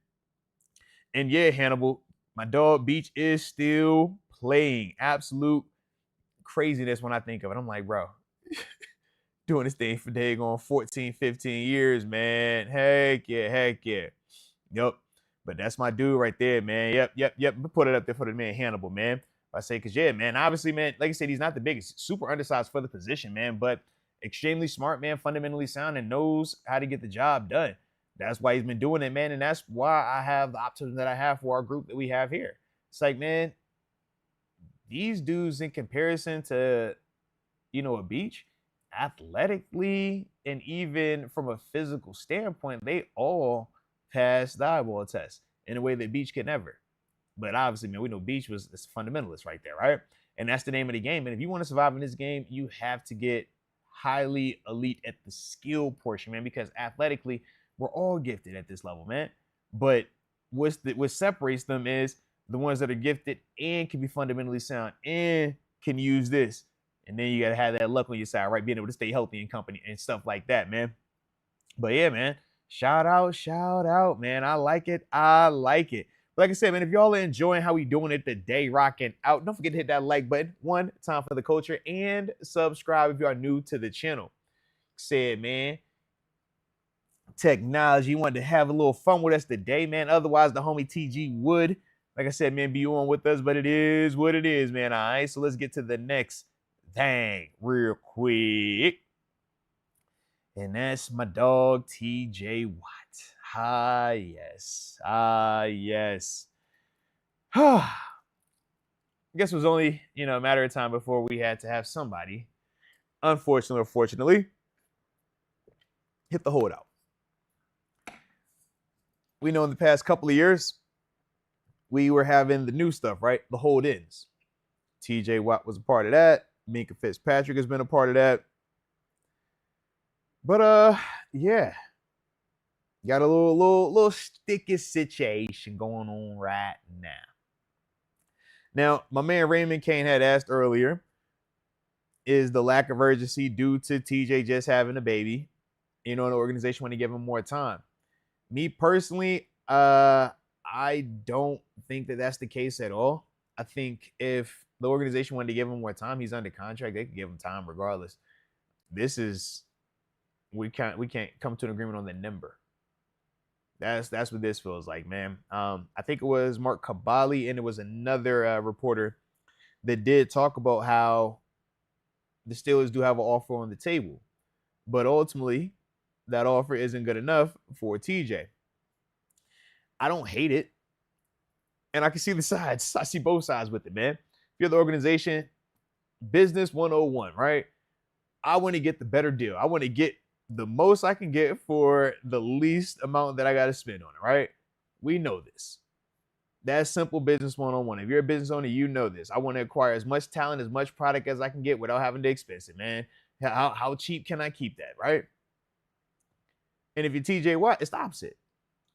And yeah, Hannibal, my dog Beach is still playing. Absolute craziness when I think of it. I'm like, bro, doing this thing for daggone 14, 15 years, man. Heck yeah. Yep. But that's my dude right there, man. Yep. Put it up there for the man Hannibal, man. I say, because, yeah, man, obviously, man, like I said, he's not the biggest. Super undersized for the position, man, but extremely smart, man, fundamentally sound, and knows how to get the job done. That's why he's been doing it, man, and that's why I have the optimism that I have for our group that we have here. It's like, man, these dudes in comparison to, a Beach, athletically and even from a physical standpoint, they all pass the eyeball test in a way that Beach could never. But obviously, man, we know Beach was a fundamentalist right there, right? And that's the name of the game. And if you want to survive in this game, you have to get highly elite at the skill portion, man, because athletically, we're all gifted at this level, man. But what separates them is the ones that are gifted and can be fundamentally sound and can use this. And then you got to have that luck on your side, right? Being able to stay healthy in company and stuff like that, man. But yeah, man, shout out, man. I like it. Like I said, man, if y'all are enjoying how we doing it today, rocking out, don't forget to hit that like button. One time for the culture, and subscribe if you are new to the channel. Said, man, technology, wanted to have a little fun with us today, man. Otherwise, the homie TG would, like I said, man, be on with us, but it is what it is, man. All right, so let's get to the next thing real quick. And that's my dog, TJ Watt. Yes. I guess it was only, a matter of time before we had to have somebody, unfortunately or fortunately, hit the holdout. We know in the past couple of years, we were having the new stuff, right? The hold-ins. TJ Watt was a part of that. Minkah Fitzpatrick has been a part of that. But, yeah. Got a little sticky situation going on right now. Now, my man Raymond Kane had asked earlier, is the lack of urgency due to TJ just having a baby? An organization want to give him more time. Me personally, I don't think that that's the case at all. I think if the organization wanted to give him more time, he's under contract, they could give him time regardless. This is we can't come to an agreement on the number. That's what this feels like, man. I think it was Mark Kabali and it was another reporter that did talk about how the Steelers do have an offer on the table, but ultimately that offer isn't good enough for TJ. I don't hate it, and I can see the sides. I see both sides with it, man. If you're the organization, business 101, right? I want to get the better deal. I want to get the most I can get for the least amount that I got to spend on it, right? We know this. That's simple business 101. If you're a business owner, you know this. I want to acquire as much talent, as much product as I can get without having to expense it, man. How cheap can I keep that, right? And if you're TJ Watt, it's the opposite.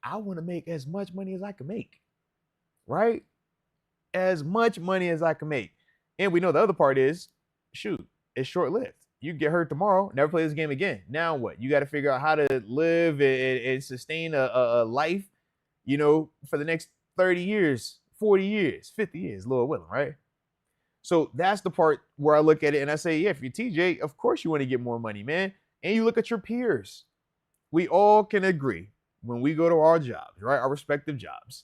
I want to make as much money as I can make, right? As much money as I can make. And we know the other part is, shoot, it's short-lived. You get hurt tomorrow, never play this game again. Now what? You got to figure out how to live and sustain a life, for the next 30 years, 40 years, 50 years, Lord willing, right? So that's the part where I look at it and I say, yeah, if you're TJ, of course you want to get more money, man. And you look at your peers. We all can agree when we go to our jobs, right? Our respective jobs.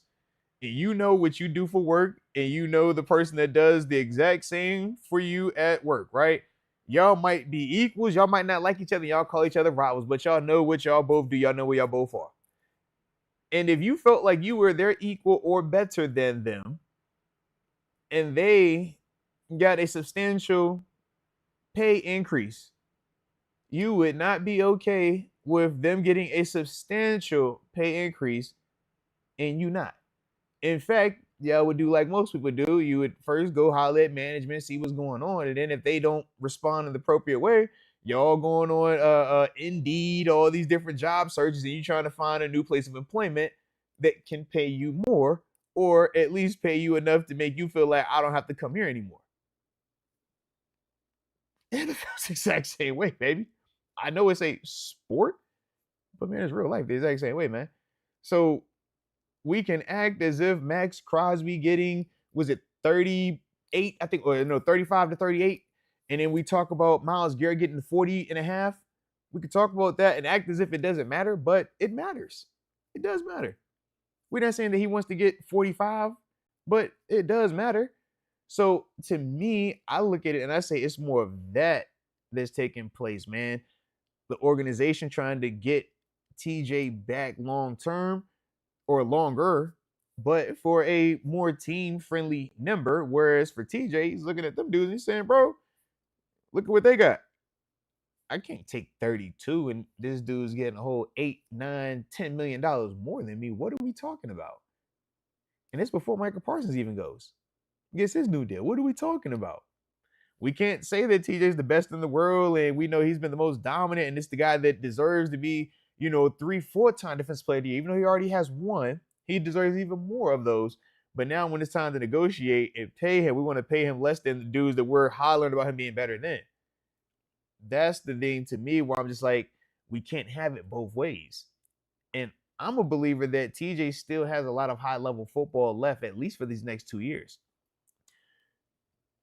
And you know what you do for work, and you know the person that does the exact same for you at work, right? Y'all might be equals. Y'all might not like each other. Y'all call each other rivals, but y'all know what y'all both do. Y'all know where y'all both are. And if you felt like you were their equal or better than them, and they got a substantial pay increase, you would not be okay with them getting a substantial pay increase and you not. In fact, y'all would do like most people do. You would first go holler at management, see what's going on, and then if they don't respond in the appropriate way, y'all going on Indeed, all these different job searches, and you trying to find a new place of employment that can pay you more, or at least pay you enough to make you feel like I don't have to come here anymore. And it feels the exact same way, baby. I know it's a sport, but man, it's real life the exact same way, man. So we can act as if Max Crosby getting, was it 38, I think, or no, 35 to 38. And then we talk about Myles Garrett getting 40 and a half. We could talk about that and act as if it doesn't matter, but it matters. It does matter. We're not saying that he wants to get 45, but it does matter. So to me, I look at it and I say it's more of that that's taking place, man. The organization trying to get TJ back long term or longer, but for a more team-friendly number. Whereas for TJ, he's looking at them dudes and he's saying, bro, look at what they got. I can't take 32 and this dude's getting a whole $8, $9, $10 million more than me. What are we talking about? And it's before Michael Parsons even gets his new deal. What are we talking about? We can't say that TJ's the best in the world and we know he's been the most dominant and it's the guy that deserves to be, 3-4-time defensive player of the year. Even though he already has one, he deserves even more of those. But now when it's time to negotiate and pay him, we want to pay him less than the dudes that we're hollering about him being better than. That's the thing to me where I'm just like, we can't have it both ways. And I'm a believer that TJ still has a lot of high-level football left, at least for these next 2 years.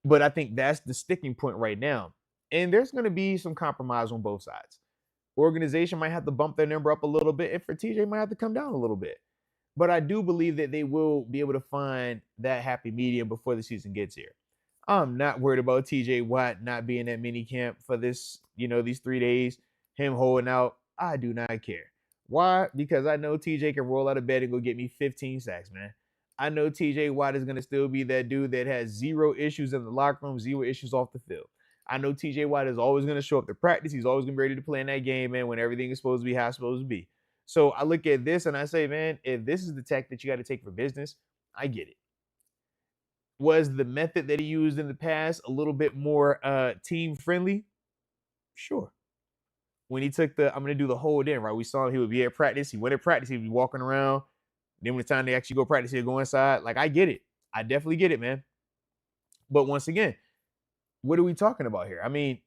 But I think that's the sticking point right now. And there's going to be some compromise on both sides. Organization might have to bump their number up a little bit, and for TJ might have to come down a little bit. But I do believe that they will be able to find that happy medium before the season gets here. I'm not worried about TJ Watt not being at minicamp for this, these 3 days, him holding out. I do not care. Why? Because I know TJ can roll out of bed and go get me 15 sacks, man. I know TJ Watt is going to still be that dude that has zero issues in the locker room, zero issues off the field. I know TJ Watt is always going to show up to practice. He's always going to be ready to play in that game, man, when everything is supposed to be how it's supposed to be. So I look at this and I say, man, if this is the tech that you got to take for business, I get it. Was the method that he used in the past a little bit more team-friendly? Sure. When he took I'm going to do the hold in, right? We saw him, he would be at practice. He went at practice. He'd be walking around. Then when it's time to actually go practice, he'll go inside. Like, I get it. I definitely get it, man. But once again, what are we talking about here? I mean,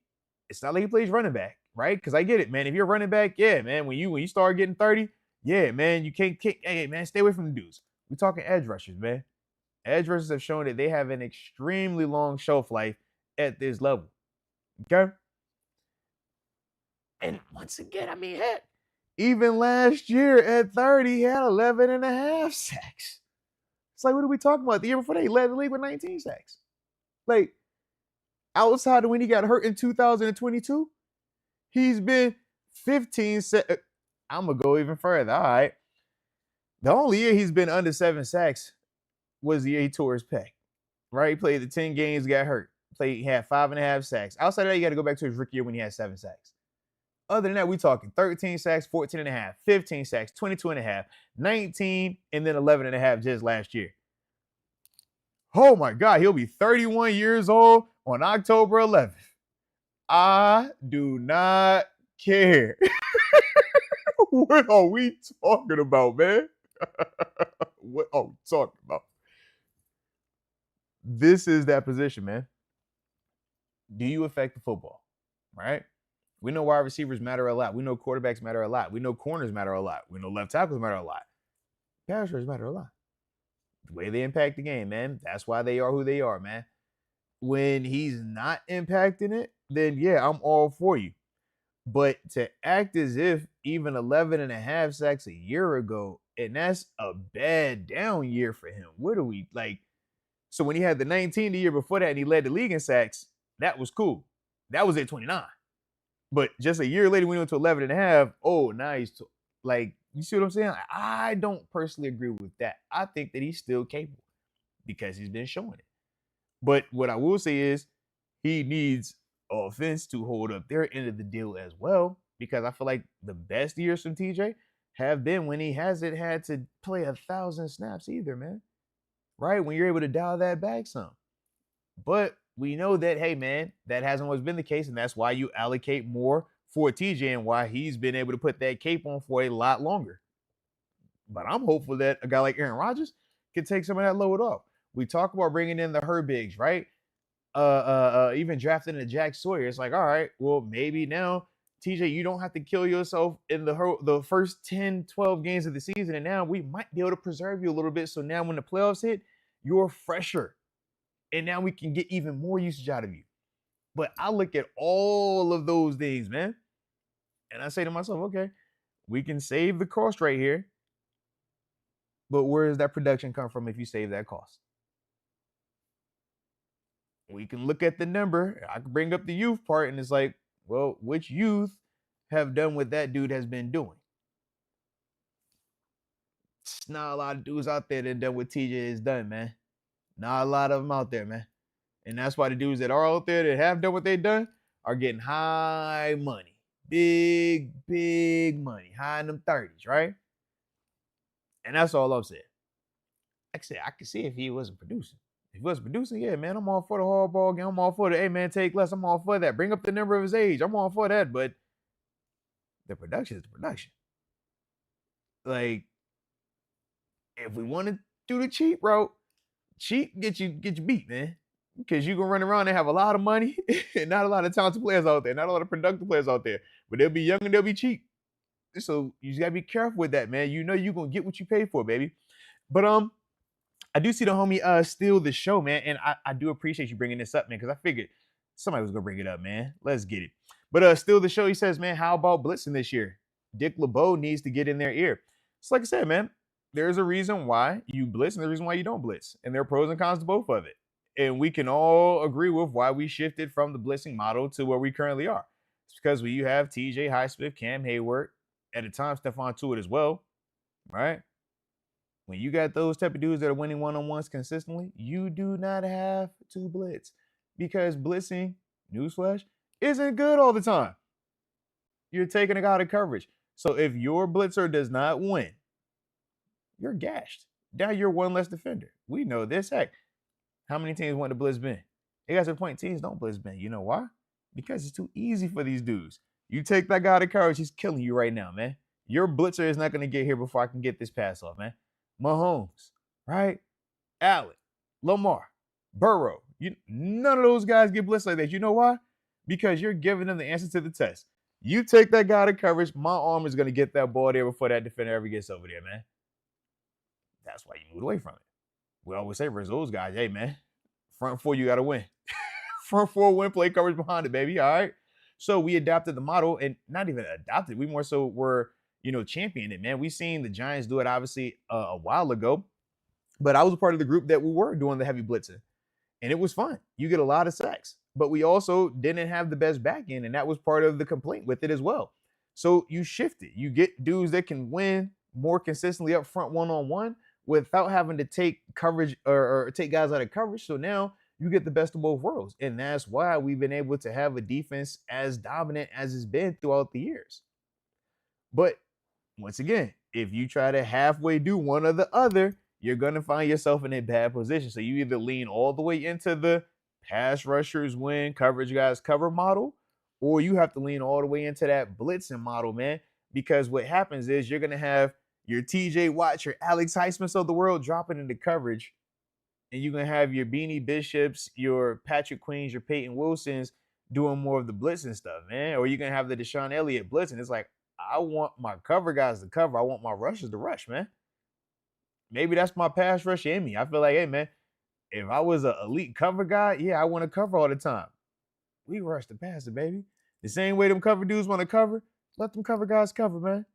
it's not like he plays running back, right? Because I get it, man. If you're running back, yeah, man. When you start getting 30, yeah, man, you can't kick. Hey, man, stay away from the dudes. We're talking edge rushers, man. Edge rushers have shown that they have an extremely long shelf life at this level. Okay? And once again, I mean, heck, even last year at 30, he had 11 and a half sacks. It's like, what are we talking about? The year before that, he led the league with 19 sacks. Like, outside of when he got hurt in 2022, he's been 15 sacks. I'm going to go even further. All right. The only year he's been under 7 sacks was the year he tore his pec. Right? He played the 10 games, got hurt. He had 5.5 sacks. Outside of that, you got to go back to his rookie year when he had 7 sacks. Other than that, we talking 13 sacks, 14 and a half, 15 sacks, 22 and a half, 19, and then 11 and a half just last year. Oh my God, he'll be 31 years old on October 11th. I do not care. What are we talking about, man? What are we talking about? This is that position, man. Do you affect the football? Right? We know wide receivers matter a lot. We know quarterbacks matter a lot. We know corners matter a lot. We know left tackles matter a lot. Pass rushers matter a lot. The way they impact the game, man. That's why they are who they are, man. When he's not impacting it, then yeah, I'm all for you. But to act as if even 11 and a half sacks a year ago, and that's a bad down year for him. What are we like? So when he had the 19 the year before that and he led the league in sacks, that was cool. That was at 29. But just a year later, when he went to 11 and a half, oh, now he's like, you see what I'm saying? I don't personally agree with that. I think that he's still capable because he's been showing it. But what I will say is he needs offense to hold up their end of the deal as well, because I feel like the best years from TJ have been when he hasn't had to play 1,000 snaps either, man. Right? When you're able to dial that back some. But we know that, hey, man, that hasn't always been the case, and that's why you allocate more for TJ and why he's been able to put that cape on for a lot longer. But I'm hopeful that a guy like Aaron Rodgers can take some of that load off. We talk about bringing in the Herbigs, right? Even drafting a Jack Sawyer. It's like, all right, well, maybe now, TJ, you don't have to kill yourself in the first 10, 12 games of the season, and now we might be able to preserve you a little bit. So now when the playoffs hit, you're fresher. And now we can get even more usage out of you. But I look at all of those things, man. And I say to myself, okay, we can save the cost right here. But where does that production come from if you save that cost? We can look at the number. I can bring up the youth part, and it's like, well, which youth have done what that dude has been doing? It's not a lot of dudes out there that done what TJ has done, man. Not a lot of them out there, man. And that's why the dudes that are out there that have done what they've done are getting high money. Big, big money. High in them 30s, right? And that's all I'm saying. Like I said, I could see if he wasn't producing. If he wasn't producing, yeah, man, I'm all for the hardball game. I'm all for the, hey, man, take less. I'm all for that. Bring up the number of his age. I'm all for that. But the production is the production. Like, if we want to do the cheap route, cheap get you beat, man. Because you can run around and have a lot of money and not a lot of talented players out there, not a lot of productive players out there. But they'll be young and they'll be cheap. So you just gotta be careful with that, man. You know you're gonna get what you pay for, baby. But I do see the homie steal the show, man. And I do appreciate you bringing this up, man, because I figured somebody was gonna bring it up, man. Let's get it. But steal the show, he says, man, how about blitzing this year? Dick LeBeau needs to get in their ear. It's like I said, man, there's a reason why you blitz and there's a reason why you don't blitz. And there are pros and cons to both of it. And we can all agree with why we shifted from the blitzing model to where we currently are. It's because you have TJ Highsmith, Cam Hayward, at the time Stephon Tuitt as well, right? When you got those type of dudes that are winning one-on-ones consistently, you do not have to blitz. Because blitzing, newsflash, isn't good all the time. You're taking a guy out of coverage. So if your blitzer does not win, you're gashed. Now you're one less defender. We know this. Heck, how many teams want to blitz Ben? It got to the point teams don't blitz Ben. You know why? Because it's too easy for these dudes. You take that guy out of coverage, he's killing you right now, man. Your blitzer is not going to get here before I can get this pass off, man. Mahomes, right? Allen, Lamar, Burrow. None of those guys get blitzed like that. You know why? Because you're giving them the answer to the test. You take that guy out of coverage, my arm is going to get that ball there before that defender ever gets over there, man. That's why you moved away from it. We always say versus those guys, hey, man, front four, you got to win. Front four, win, play coverage behind it, baby, all right? So we adopted the model, and not even adopted. We more so were, championing it, man. We seen the Giants do it obviously a while ago, but I was a part of the group that we were doing the heavy blitzing, and it was fun. You get a lot of sacks, but we also didn't have the best back end, and that was part of the complaint with it as well. So you shift it. You get dudes that can win more consistently up front one-on-one without having to take coverage or take guys out of coverage. So now you get the best of both worlds. And that's why we've been able to have a defense as dominant as it's been throughout the years. But once again, if you try to halfway do one or the other, you're going to find yourself in a bad position. So you either lean all the way into the pass rushers win, coverage guys cover model, or you have to lean all the way into that blitzing model, man. Because what happens is you're going to have your TJ Watt, your Alex Highsmiths of the world dropping into coverage, and you're going to have your Beanie Bishops, your Patrick Queens, your Peyton Wilsons doing more of the blitzing stuff, man. Or you're going to have the Deshaun Elliott blitzing. It's like, I want my cover guys to cover. I want my rushers to rush, man. Maybe that's my pass rush in me. I feel like, hey, man, if I was an elite cover guy, yeah, I want to cover all the time. We rush the passer, baby. The same way them cover dudes want to cover, let them cover guys cover, man.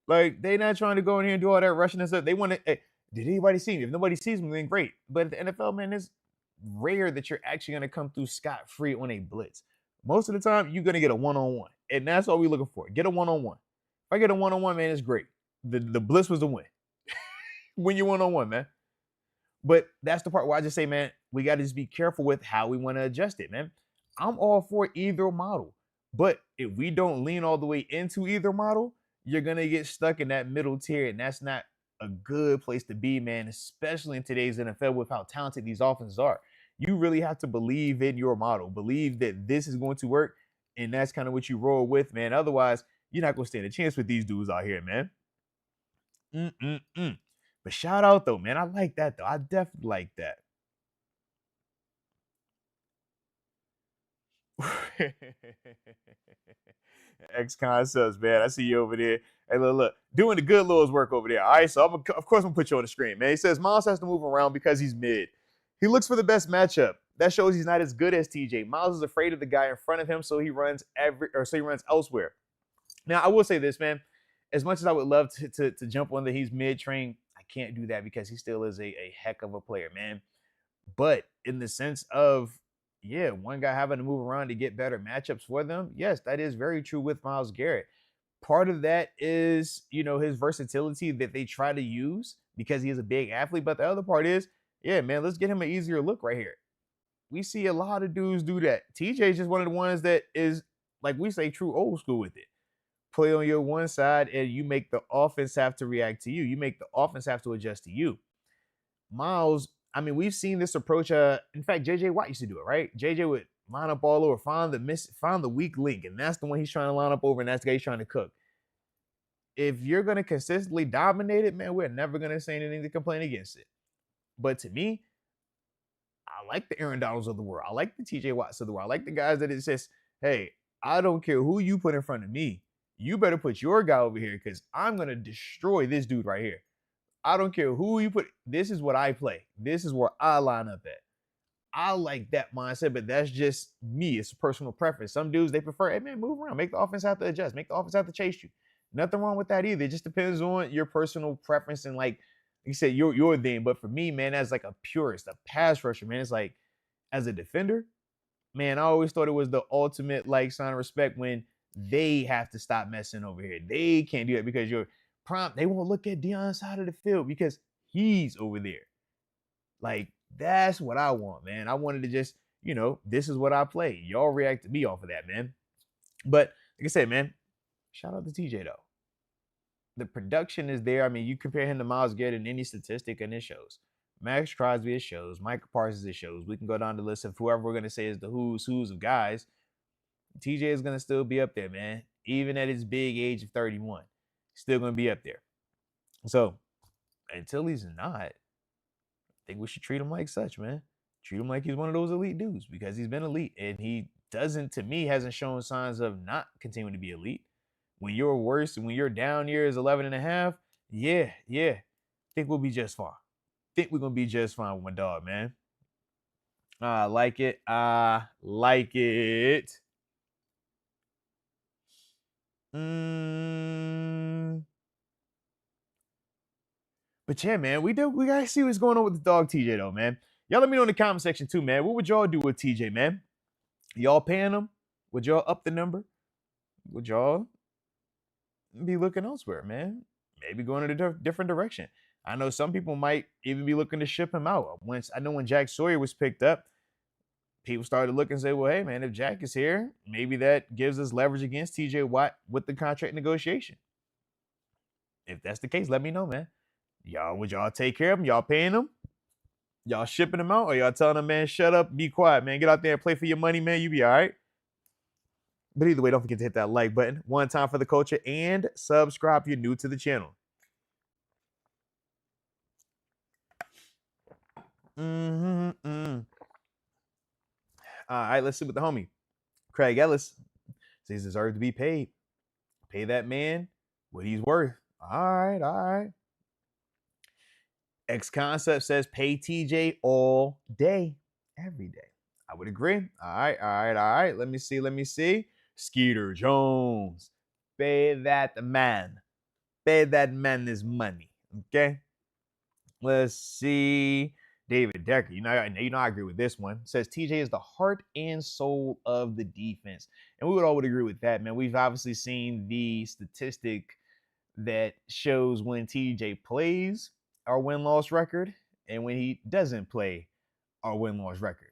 Like, they not trying to go in here and do all that rushing and stuff. They want to, hey, did anybody see me? If nobody sees me, then great. But at the NFL, man, it's rare that you're actually going to come through scot-free on a blitz. Most of the time, you're going to get a one-on-one. And that's all we're looking for. Get a one-on-one. If I get a one-on-one, man, it's great. The blitz was a win. When you're one-on-one, man. But that's the part where I just say, man, we got to just be careful with how we want to adjust it, man. I'm all for either model. But if we don't lean all the way into either model, you're going to get stuck in that middle tier. And that's not a good place to be, man, especially in today's NFL with how talented these offenses are. You really have to believe in your model. Believe that this is going to work. And that's kind of what you roll with, man. Otherwise, you're not going to stand a chance with these dudes out here, man. But shout out, though, man. I like that, though. I definitely like that. X-Concepts, man. I see you over there. Hey, look. Doing the good Lord's work over there. All right, so of course I'm going to put you on the screen, man. He says Miles has to move around because he's mid. He looks for the best matchup. That shows he's not as good as TJ. Miles is afraid of the guy in front of him, so he runs elsewhere. Now, I will say this, man. As much as I would love to jump on the he's mid-train, I can't do that because he still is a heck of a player, man. But in the sense of, yeah, one guy having to move around to get better matchups for them, yes, that is very true with Myles Garrett. Part of that is, his versatility that they try to use because he is a big athlete. But the other part is, yeah, man, let's get him an easier look right here. We see a lot of dudes do that. TJ is just one of the ones that is, like we say, true old school with it. Play on your one side and you make the offense have to react to you. You make the offense have to adjust to you. Miles, I mean, we've seen this approach. In fact, JJ Watt used to do it, right? JJ would line up all over, find the weak link, and that's the one he's trying to line up over, and that's the guy he's trying to cook. If you're going to consistently dominate it, man, we're never going to say anything to complain against it. But to me, I like the Aaron Donalds of the world. I like the TJ Watts of the world. I like the guys that it says, hey, I don't care who you put in front of me. You better put your guy over here because I'm going to destroy this dude right here. I don't care who you put. This is what I play. This is where I line up at. I like that mindset, but that's just me. It's a personal preference. Some dudes, they prefer, hey, man, move around. Make the offense have to adjust. Make the offense have to chase you. Nothing wrong with that either. It just depends on your personal preference and, like you said, your thing. But for me, man, as like a purist, a pass rusher, man, it's like, as a defender, man, I always thought it was the ultimate, like, sign of respect when they have to stop messing over here. They can't do that because you're prompt. They won't look at Deion's side of the field because he's over there. Like, that's what I want, man. I wanted to just, this is what I play. Y'all react to me off of that, man. But like I said, man, shout out to TJ, though. The production is there. I mean, you compare him to Myles Garrett in any statistic, and it shows. Max Crosby, it shows. Michael Parsons, it shows. We can go down the list of whoever we're going to say is the who's of guys. TJ is going to still be up there, man. Even at his big age of 31. Still going to be up there. So, until he's not, I think we should treat him like such, man. Treat him like he's one of those elite dudes because he's been elite. And he doesn't, to me, hasn't shown signs of not continuing to be elite. When you're worse, when you're down years 11 and a half, yeah, I think we'll be just fine. Think we're going to be just fine with my dog, man. I like it. But yeah, man, we gotta see what's going on with the dog TJ though, man. Y'all let me know in the comment section too, man. What would y'all do with TJ, man? Y'all paying him? Would y'all up the number? Would y'all be looking elsewhere, man? Maybe going in a different direction. I know some people might even be looking to ship him out. When Jack Sawyer was picked up, people started to look and say, well, hey, man, if Jack is here, maybe that gives us leverage against TJ Watt with the contract negotiation. If that's the case, let me know, man. Would y'all take care of him? Y'all paying him? Y'all shipping him out? Or y'all telling him, man, shut up, be quiet, man. Get out there and play for your money, man. You be all right. But either way, don't forget to hit that like button one time for the culture and subscribe if you're new to the channel. All right, let's see what the homie Craig Ellis says deserves to be paid. Pay that man what he's worth. All right. X Concept says pay TJ all day, every day. I would agree. All right. Let me see. Skeeter Jones. Pay that man. Pay that man his money. Okay. Let's see. David Decker. I agree with this one. Says TJ is the heart and soul of the defense. And we would all would agree with that, man. We've obviously seen the statistic that shows when TJ plays our win-loss record and when he doesn't play our win-loss record.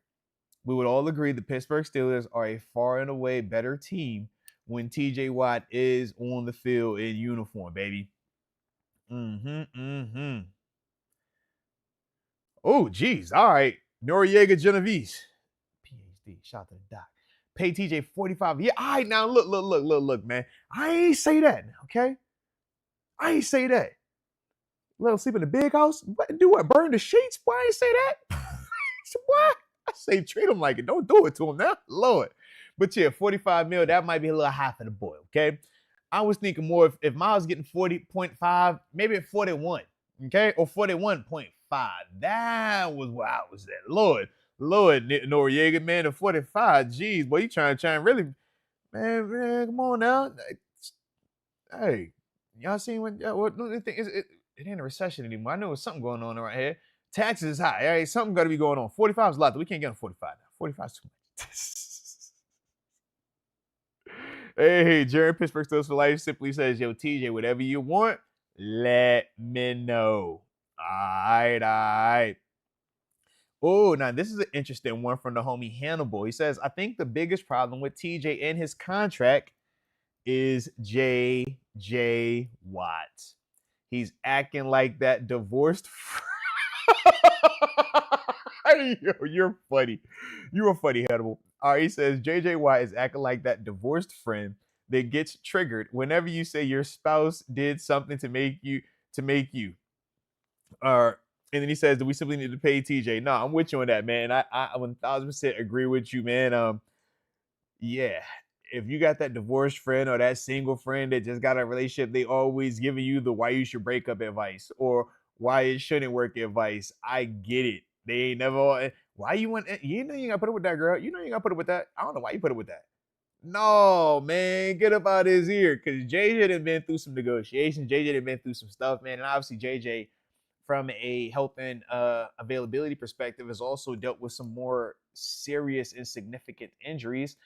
We would all agree the Pittsburgh Steelers are a far and away better team when TJ Watt is on the field in uniform, baby. Oh, geez. All right. Noriega Genovese. PhD. Shout out to the doc. Pay TJ 45. Yeah, all right. Now, look, man. I ain't say that, okay? I ain't say that. Let him sleep in the big house? Do what? Burn the sheets? Why I ain't say that? What? I say treat him like it. Don't do it to him now. Lord. But yeah, 45 mil, that might be a little high for the boy, okay? I was thinking more if Miles getting 40.5, maybe at 41, okay? Or 41.5. That was what I was at. Lord, Noriega, man, at 45. Geez, boy, you trying really, man, come on now. Hey, y'all seen what the thing is? It ain't a recession anymore. I know there's something going on right here. Taxes is high. Hey, something got to be going on. 45 is a lot. We can't get on 45 now. 45 is too much. Hey, Jared Pittsburgh Steelers for Life simply says, yo, TJ, whatever you want, let me know. All right. Oh, now this is an interesting one from the homie Hannibal. He says, I think the biggest problem with TJ and his contract is J.J. Watt. He's acting like that divorced. Yo, you're funny. You're a funny Hannibal. All right, he says J.J. Watt is acting like that divorced friend that gets triggered whenever you say your spouse did something to make you. And then he says, do we simply need to pay TJ? No, I'm with you on that, man. I 1000% agree with you, man. Yeah. If you got that divorced friend or that single friend that just got a relationship, they always giving you the why you should break up advice or why it shouldn't work advice. I get it. They ain't never. Why you want? You know you gotta put up with that girl. You know you gotta put up with that. I don't know why you put up with that. No, man, get up out of his ear because JJ done been through some negotiations. JJ done been through some stuff, man, and obviously JJ, from a health and availability perspective, has also dealt with some more serious and significant injuries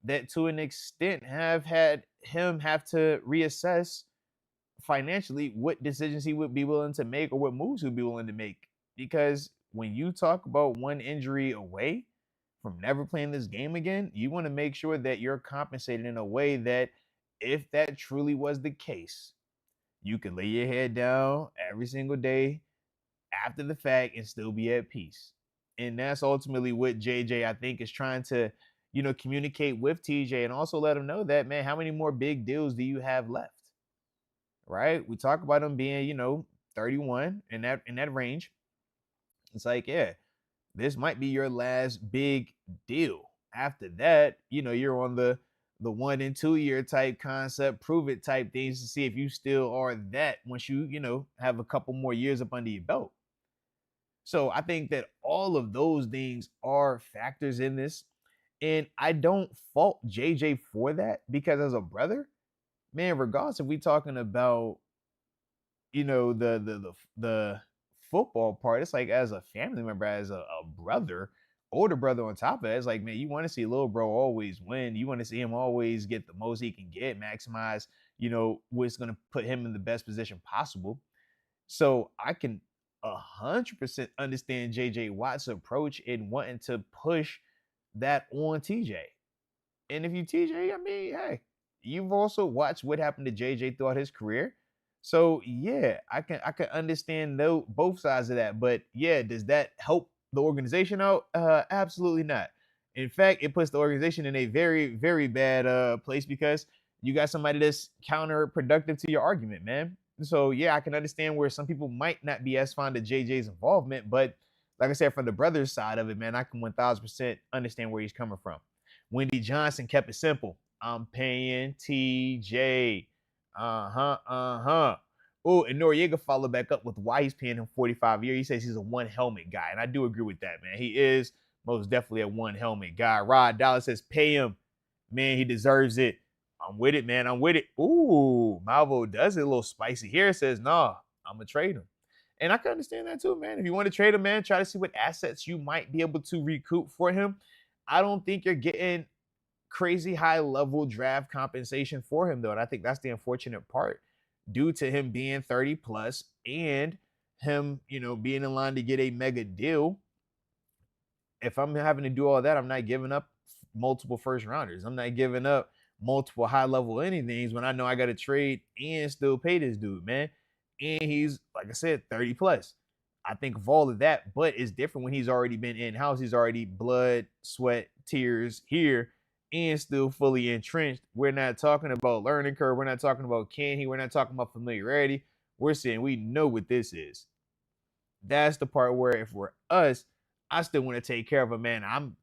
that to an extent have had him have to reassess financially what decisions he would be willing to make or what moves he would be willing to make. Because when you talk about one injury away from never playing this game again, you want to make sure that you're compensated in a way that if that truly was the case, you can lay your head down every single day after the fact and still be at peace. And that's ultimately what JJ, I think, is trying to, communicate with TJ and also let him know that, man, how many more big deals do you have left? Right? We talk about him being, 31 in that range. It's like, yeah, this might be your last big deal. After that, you're on the 1 and 2 year type concept, prove it type things to see if you still are that once you, have a couple more years up under your belt. So I think that all of those things are factors in this. And I don't fault JJ for that because as a brother, man, regardless if we talking about, the football part, it's like as a family member, as a brother, older brother on top of it, it's like, man, you want to see little bro always win. You want to see him always get the most he can get, maximize, what's gonna put him in the best position possible. So I can 100% understand JJ Watt's approach in wanting to push that on TJ. And if you TJ, I mean, hey, you've also watched what happened to JJ throughout his career. So yeah, I can understand both sides of that. But yeah, does that help the organization out? Absolutely not. In fact, it puts the organization in a very, very bad place because you got somebody that's counterproductive to your argument, man. So yeah, I can understand where some people might not be as fond of JJ's involvement, but like I said, from the brothers side of it, man, I can 1000% understand where he's coming from. Wendy Johnson kept it simple. I'm paying TJ. Uh-huh. Oh, and Noriega followed back up with why he's paying him 45 a year. He says he's a one helmet guy. And I do agree with that, man. He is most definitely a one helmet guy. Rod Dallas says, pay him. Man, he deserves it. I'm with it, man. I'm with it. Ooh, Malvo does it a little spicy here. Says, nah, I'm going to trade him. And I can understand that too, man. If you want to trade him, man, try to see what assets you might be able to recoup for him. I don't think you're getting crazy high level draft compensation for him, though. And I think that's the unfortunate part due to him being 30 plus and him, being in line to get a mega deal. If I'm having to do all that, I'm not giving up multiple first rounders. I'm not giving up multiple high level anythings when I know I got to trade and still pay this dude, man. And he's, like I said, 30 plus. I think of all of that, but it's different when he's already been in-house. He's already blood, sweat, tears here and still fully entrenched. We're not talking about learning curve. We're not talking about can he. We're not talking about familiarity. We're saying we know what this is. That's the part where if we're us, I still want to take care of a man. I'm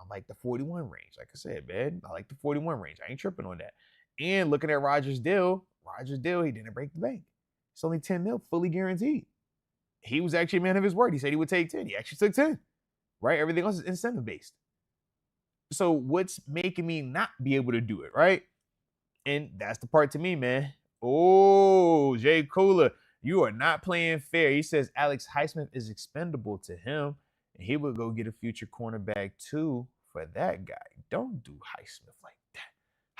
like the 41 range. Like I said, man, I like the 41 range. I ain't tripping on that. And looking at Rodgers' deal, he didn't break the bank. It's only 10 mil, fully guaranteed. He was actually a man of his word. He said he would take 10. He actually took 10, right? Everything else is incentive based. So what's making me not be able to do it, right? And that's the part to me, man. Oh, Jay Cooler, you are not playing fair. He says Alex Highsmith is expendable to him, and he would go get a future cornerback too for that guy. Don't do Highsmith like that.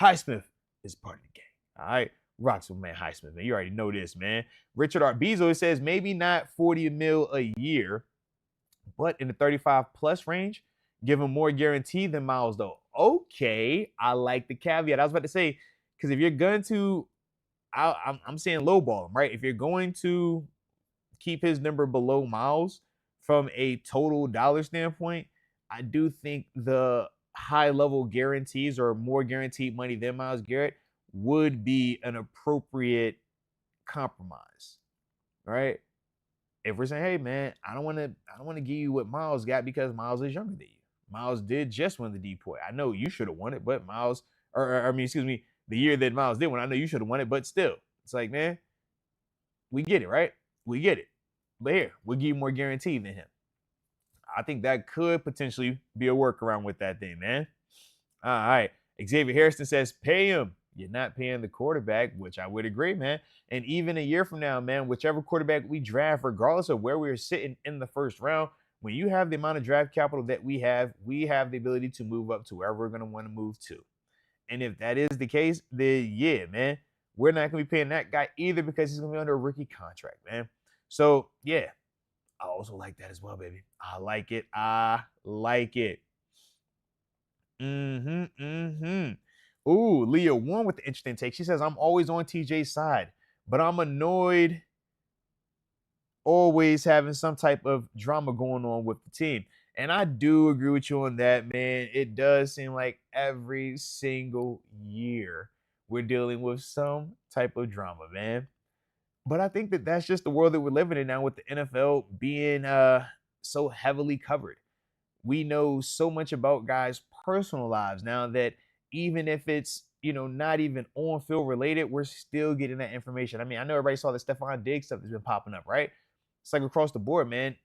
Highsmith is part of the game. All right. Rocks with man Highsmith, man. You already know this, man. Richard Arbizo says maybe not 40 mil a year, but in the 35 plus range, give him more guarantee than Miles, though. Okay, I like the caveat. I was about to say, because if you're going to, I'm saying lowball him, right? If you're going to keep his number below Miles from a total dollar standpoint, I do think the high level guarantees or more guaranteed money than Myles Garrett would be an appropriate compromise, right? If we're saying, hey man, I don't want to give you what Myles got because Myles is younger than you. Myles did just win the DPOY. I know you should have won it, but Myles, the year that Myles did win, I know you should have won it, but still, it's like, man, we get it, right? We get it. But here, we'll give you more guarantee than him. I think that could potentially be a workaround with that thing, man. All right. Xavier Harrison says, pay him. You're not paying the quarterback, which I would agree, man. And even a year from now, man, whichever quarterback we draft, regardless of where we're sitting in the first round, when you have the amount of draft capital that we have the ability to move up to wherever we're going to want to move to. And if that is the case, then yeah, man, we're not going to be paying that guy either because he's going to be under a rookie contract, man. So, yeah, I also like that as well, baby. I like it. Ooh, Leah One with the interesting take. She says, I'm always on TJ's side, but I'm annoyed always having some type of drama going on with the team. And I do agree with you on that, man. It does seem like every single year we're dealing with some type of drama, man. But I think that that's just the world that we're living in now with the NFL being so heavily covered. We know so much about guys' personal lives now that even if it's, not even on field related, we're still getting that information. I mean, I know everybody saw the Stephon Diggs stuff that's been popping up, right? It's like across the board, man.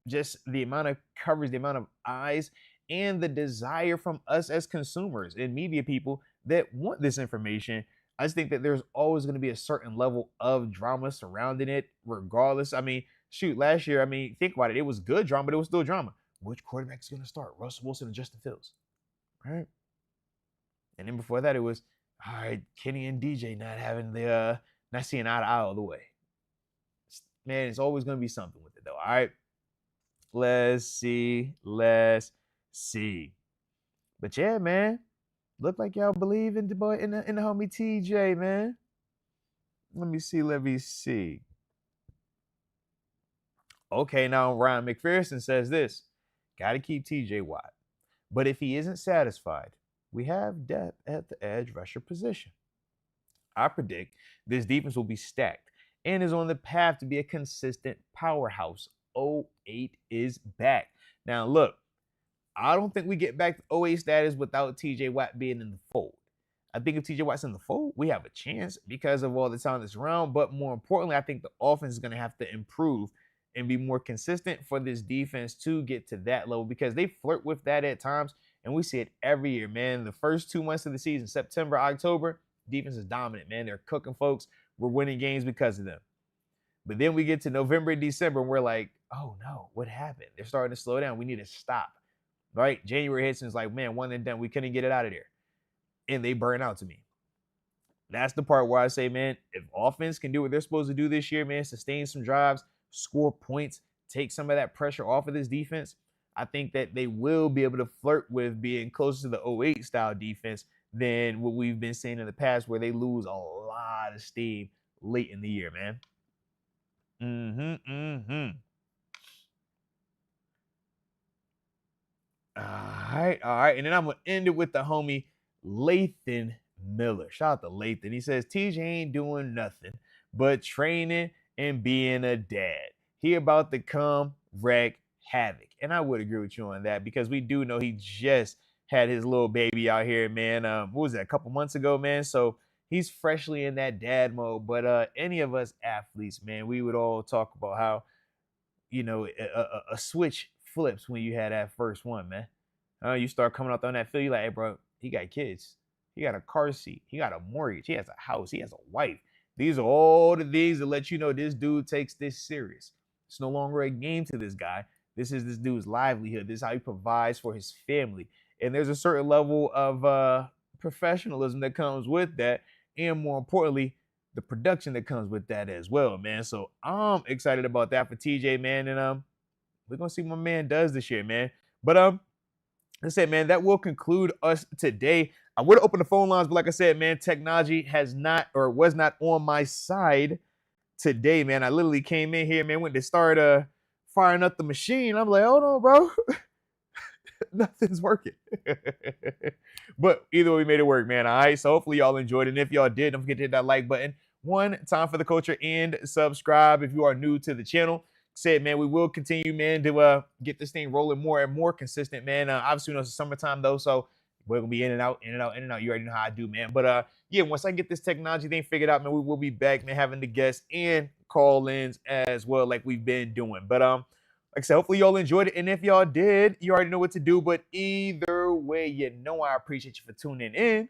Just the amount of coverage, the amount of eyes, and the desire from us as consumers and media people that want this information. I just think that there's always going to be a certain level of drama surrounding it, regardless. I mean, shoot, last year, I mean, think about it. It was good drama, but it was still drama. Which quarterback is going to start? Russell Wilson and Justin Fields, right? And then before that, it was, all right, Kenny and DJ not seeing eye to eye all the way. Man, it's always going to be something with it, though. All right, let's see. But yeah, man, look like y'all believe in the boy in the homie TJ, man. Let me see. Okay, now Ryan McPherson says this: got to keep TJ Watt, but if he isn't satisfied, we have depth at the edge rusher position. I predict this defense will be stacked and is on the path to be a consistent powerhouse. 08 is back. Now, look, I don't think we get back to 08 status without TJ Watt being in the fold. I think if TJ Watt's in the fold, we have a chance because of all the talent that's around. But more importantly, I think the offense is going to have to improve and be more consistent for this defense to get to that level, because they flirt with that at times, and we see it every year, man. The first 2 months of the season, September, October, defense is dominant, man. They're cooking folks. We're winning games because of them. But then we get to November and December, and we're like, oh no, what happened? They're starting to slow down. We need to stop, right? January hits, and it's like, man, one and done. We couldn't get it out of there. And they burn out to me. That's the part where I say, man, if offense can do what they're supposed to do this year, man, sustain some drives, score points, take some of that pressure off of this defense, I think that they will be able to flirt with being closer to the 08 style defense than what we've been seeing in the past, where they lose a lot of steam late in the year, man. All right. And then I'm going to end it with the homie Lathan Miller. Shout out to Lathan. He says, TJ ain't doing nothing but training and being a dad. He about to come wreak havoc. And I would agree with you on that, because we do know he just had his little baby out here, man. What was that, a couple months ago, man? So he's freshly in that dad mode. But any of us athletes, man, we would all talk about how, you know, a switch flips when you had that first one, man. You start coming out on that field, you're like, hey, bro, he got kids. He got a car seat. He got a mortgage. He has a house. He has a wife. These are all the things that let you know this dude takes this serious. It's no longer a game to this guy. This is this dude's livelihood. This is how he provides for his family. And there's a certain level of professionalism that comes with that. And more importantly, the production that comes with that as well, man. So I'm excited about that for TJ, man. And we're going to see what my man does this year, man. But like I said, man, that will conclude us today. I would have opened the phone lines, but like I said, man, technology has not, or was not on my side today, man. I literally came in here, man, went to start firing up the machine. I'm like, hold on, bro. Nothing's working. But either way, we made it work, man. All right, so hopefully y'all enjoyed it. And if y'all did, don't forget to hit that like button. One time for the culture, and subscribe if you are new to the channel. Said, man, we will continue, man, to get this thing rolling more and more consistent, man. Obviously, it's the summertime, though, so we're going to be in and out. You already know how I do, man. But, yeah, once I get this technology thing figured out, man, we will be back, man, having the guests and call-ins as well, like we've been doing. But, like I said, hopefully y'all enjoyed it. And if y'all did, you already know what to do. But either way, you know I appreciate you for tuning in.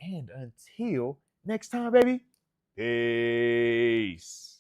And until next time, baby, peace.